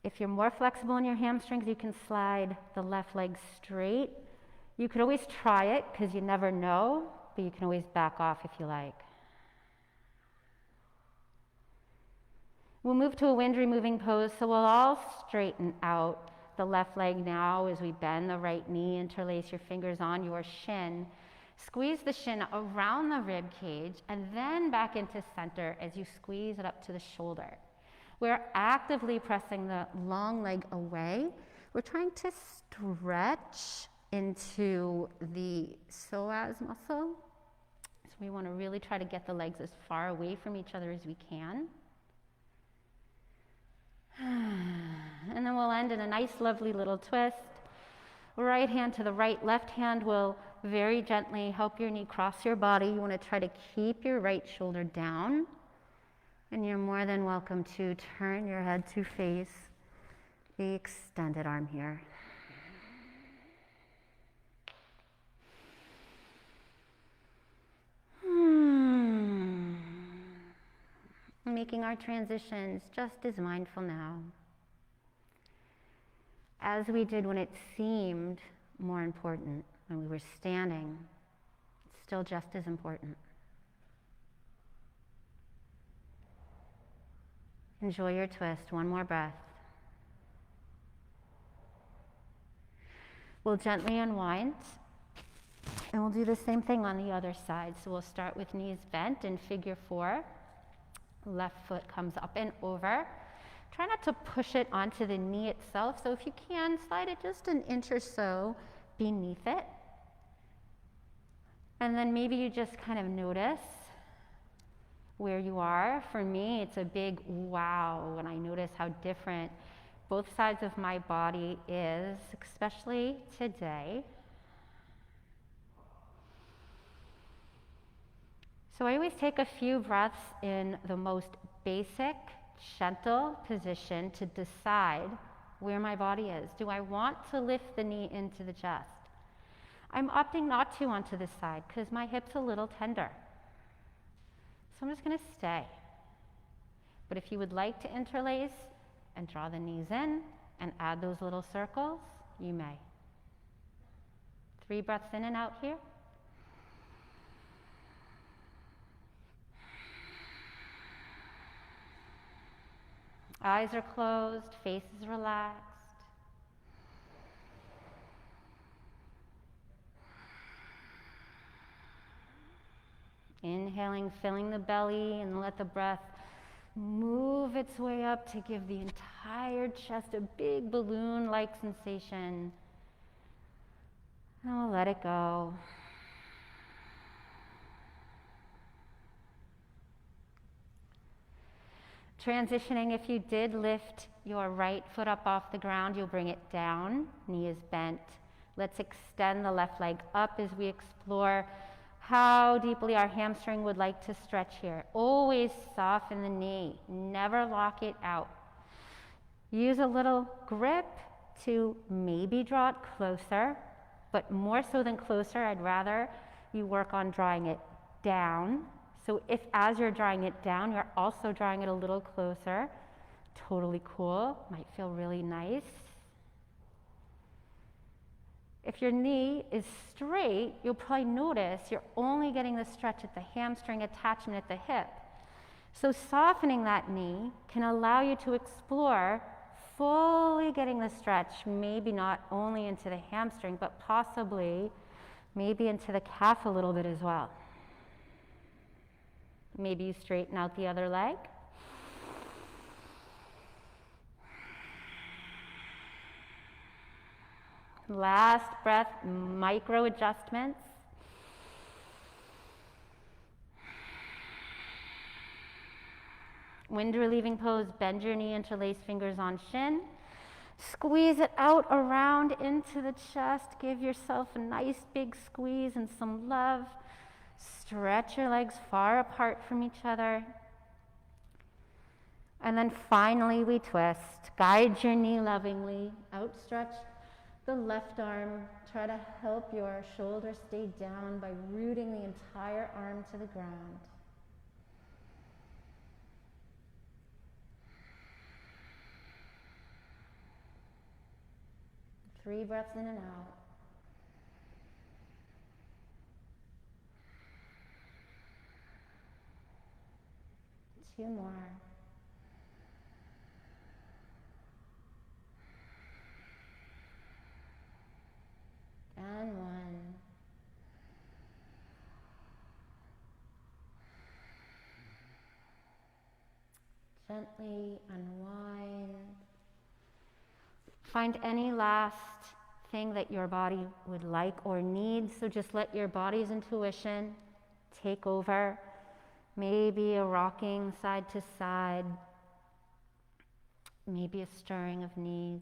If you're more flexible in your hamstrings, you can slide the left leg straight. You could always try it because you never know, but you can always back off if you like. We'll move to a wind removing pose, so we'll all straighten out the left leg now as we bend the right knee, interlace your fingers on your shin. Squeeze the shin around the rib cage and then back into center as you squeeze it up to the shoulder. We're actively pressing the long leg away. We're trying to stretch into the psoas muscle. So we want to really try to get the legs as far away from each other as we can. And then we'll end in a nice, lovely little twist. Right hand to the right, left hand will very gently help your knee cross your body. You want to try to keep your right shoulder down. And you're more than welcome to turn your head to face the extended arm here. Making our transitions just as mindful now as we did when it seemed more important, when we were standing. It's still just as important. Enjoy your twist. One more breath. We'll gently unwind, and we'll do the same thing on the other side. So we'll start with knees bent in figure 4. Left foot comes up and over. Try not to push it onto the knee itself. So if you can, slide it just an inch or so beneath it. And then maybe you just kind of notice where you are. For me, it's a big wow when I notice how different both sides of my body is, especially today. So I always take a few breaths in the most basic, gentle position to decide where my body is. Do I want to lift the knee into the chest? I'm opting not to onto this side because my hip's a little tender. So I'm just going to stay. But if you would like to interlace and draw the knees in and add those little circles, you may. 3 breaths in and out here. Eyes are closed, face is relaxed. Inhaling, filling the belly, and let the breath move its way up to give the entire chest a big balloon-like sensation. And we'll let it go. Transitioning, if you did lift your right foot up off the ground, you'll bring it down, knee is bent. Let's extend the left leg up as we explore how deeply our hamstring would like to stretch here. Always soften the knee, never lock it out. Use a little grip to maybe draw it closer, but more so than closer, I'd rather you work on drawing it down. So if as you're drawing it down, you're also drawing it a little closer, totally cool, might feel really nice. If your knee is straight, you'll probably notice you're only getting the stretch at the hamstring attachment at the hip. So softening that knee can allow you to explore fully getting the stretch, maybe not only into the hamstring, but possibly maybe into the calf a little bit as well. Maybe you straighten out the other leg. Last breath, micro Wind relieving pose, bend your knee, interlace fingers on shin. Squeeze it out around into the chest. Give yourself a nice big squeeze and some love. Stretch your legs far apart from each other. And then finally we twist. Guide your knee lovingly. Outstretch the left arm. Try to help your shoulder stay down by rooting the entire arm to the ground. Three breaths in and out. Two more. And one. Gently unwind. Find any last thing that your body would like or need. So just let your body's intuition take over. Maybe a rocking side to side. Maybe a stirring of knees.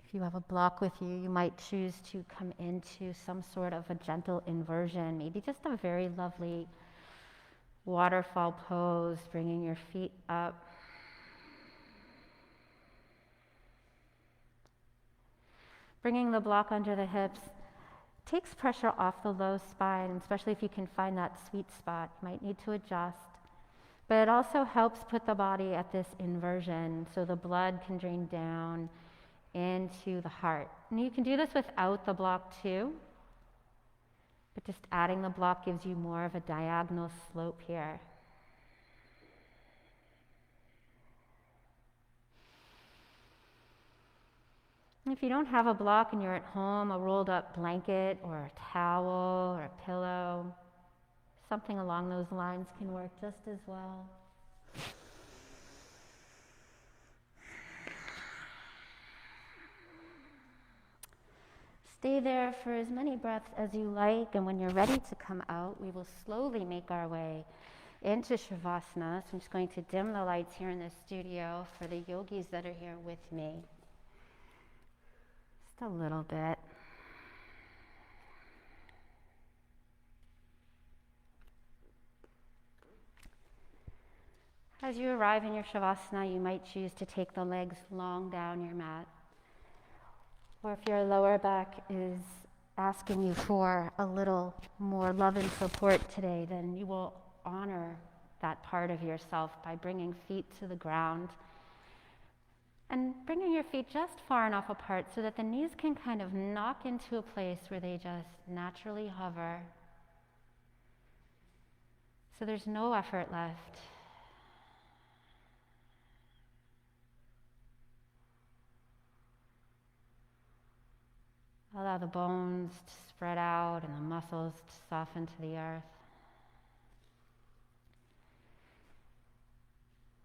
If you have a block with you, you might choose to come into some sort of a gentle inversion. Maybe just a very lovely waterfall pose, bringing your feet up. Bringing the block under the hips takes pressure off the low spine, especially if you can find that sweet spot. You might need to adjust. But it also helps put the body at this inversion so the blood can drain down into the heart. And you can do this without the block too, but just adding the block gives you more of a diagonal slope here. If you don't have a block and you're at home, a rolled up blanket or a towel or a pillow, something along those lines can work just as well. Stay there for as many breaths as you like, and when you're ready to come out, we will slowly make our way into Shavasana. So I'm just going to dim the lights here in the studio for the yogis that are here with me. Just a little bit. As you arrive in your Shavasana, you might choose to take the legs long down your mat. Or if your lower back is asking you for a little more love and support today, then you will honor that part of yourself by bringing feet to the ground and bringing your feet just far enough apart so that the knees can kind of knock into a place where they just naturally hover. So there's no effort left. Allow the bones to spread out and the muscles to soften to the earth.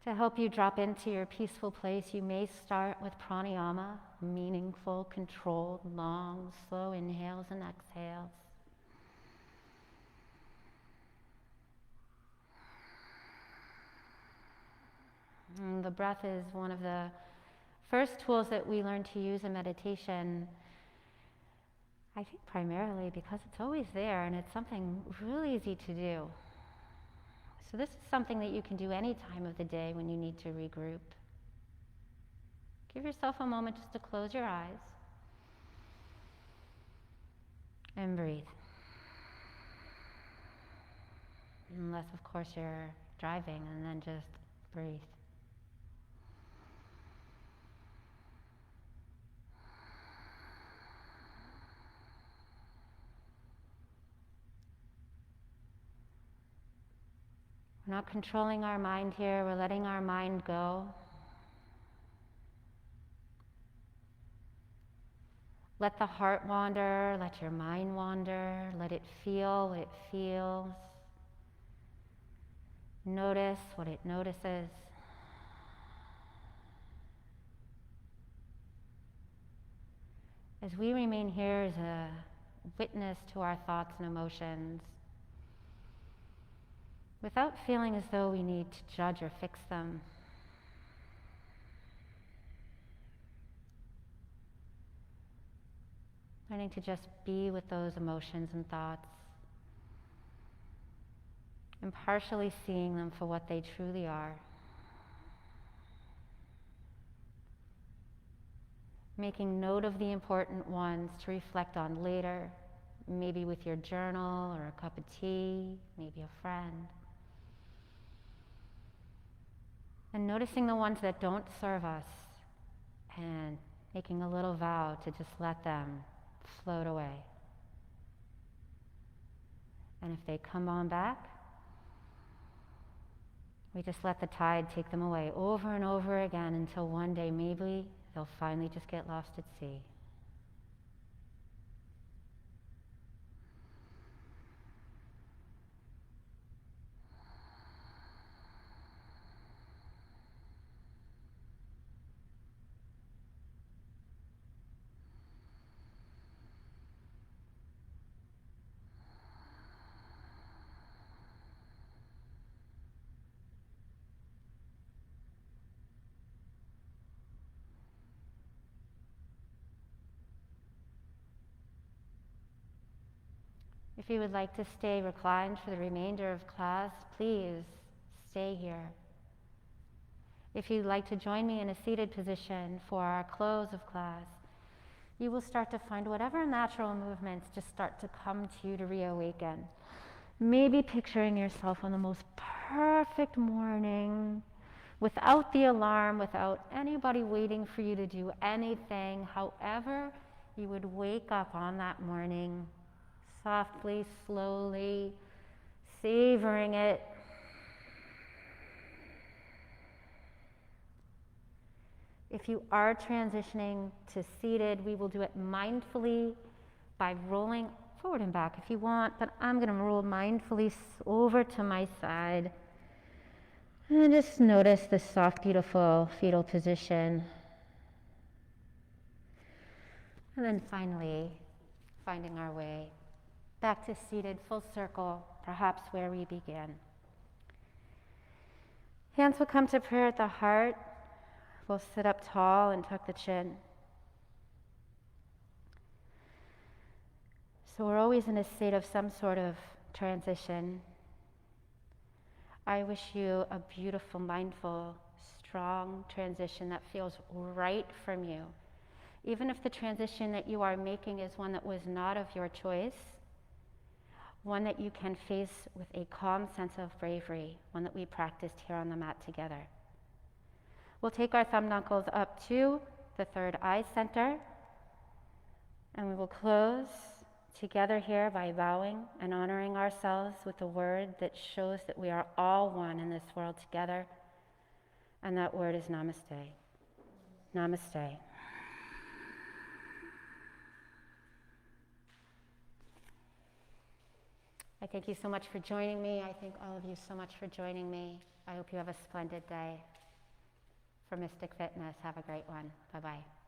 To help you drop into your peaceful place, you may start with pranayama, meaningful, controlled, long, slow inhales and exhales. And the breath is one of the first tools that we learn to use in meditation, I think primarily because it's always there and it's something really easy to do. So this is something that you can do any time of the day when you need to regroup. Give yourself a moment just to close your eyes and breathe. Unless, of course, you're driving, and then just breathe. We're not controlling our mind here, we're letting our mind go. Let the heart wander, let your mind wander, let it feel what it feels. Notice what it notices. As we remain here as a witness to our thoughts and emotions, without feeling as though we need to judge or fix them. Learning to just be with those emotions and thoughts, impartially seeing them for what they truly are. Making note of the important ones to reflect on later, maybe with your journal or a cup of tea, maybe a friend. And noticing the ones that don't serve us and making a little vow to just let them float away. And if they come on back, we just let the tide take them away over and over again until one day maybe they'll finally just get lost at sea. If you would like to stay reclined for the remainder of class, please stay here. If you'd like to join me in a seated position for our close of class, you will start to find whatever natural movements just start to come to you to reawaken. Maybe picturing yourself on the most perfect morning, without the alarm, without anybody waiting for you to do anything, however you would wake up on that morning, softly, slowly, savoring it. If you are transitioning to seated, we will do it mindfully by rolling forward and back if you want, but I'm going to roll mindfully over to my side. And just notice the soft, beautiful fetal position. And then finally, finding our way back to seated, full circle, perhaps where we began. Hands will come to prayer at the heart. We'll sit up tall and tuck the chin. So we're always in a state of some sort of transition. I wish you a beautiful, mindful, strong transition that feels right from you. Even if the transition that you are making is one that was not of your choice, one that you can face with a calm sense of bravery, one that we practiced here on the mat together. We'll take our thumb knuckles up to the third eye center, and we will close together here by bowing and honoring ourselves with a word that shows that we are all one in this world together, and that word is namaste. Namaste. I thank you so much for joining me. I thank all of you so much for joining me. I hope you have a splendid day. For Mystic Fitness, have a great one. Bye-bye.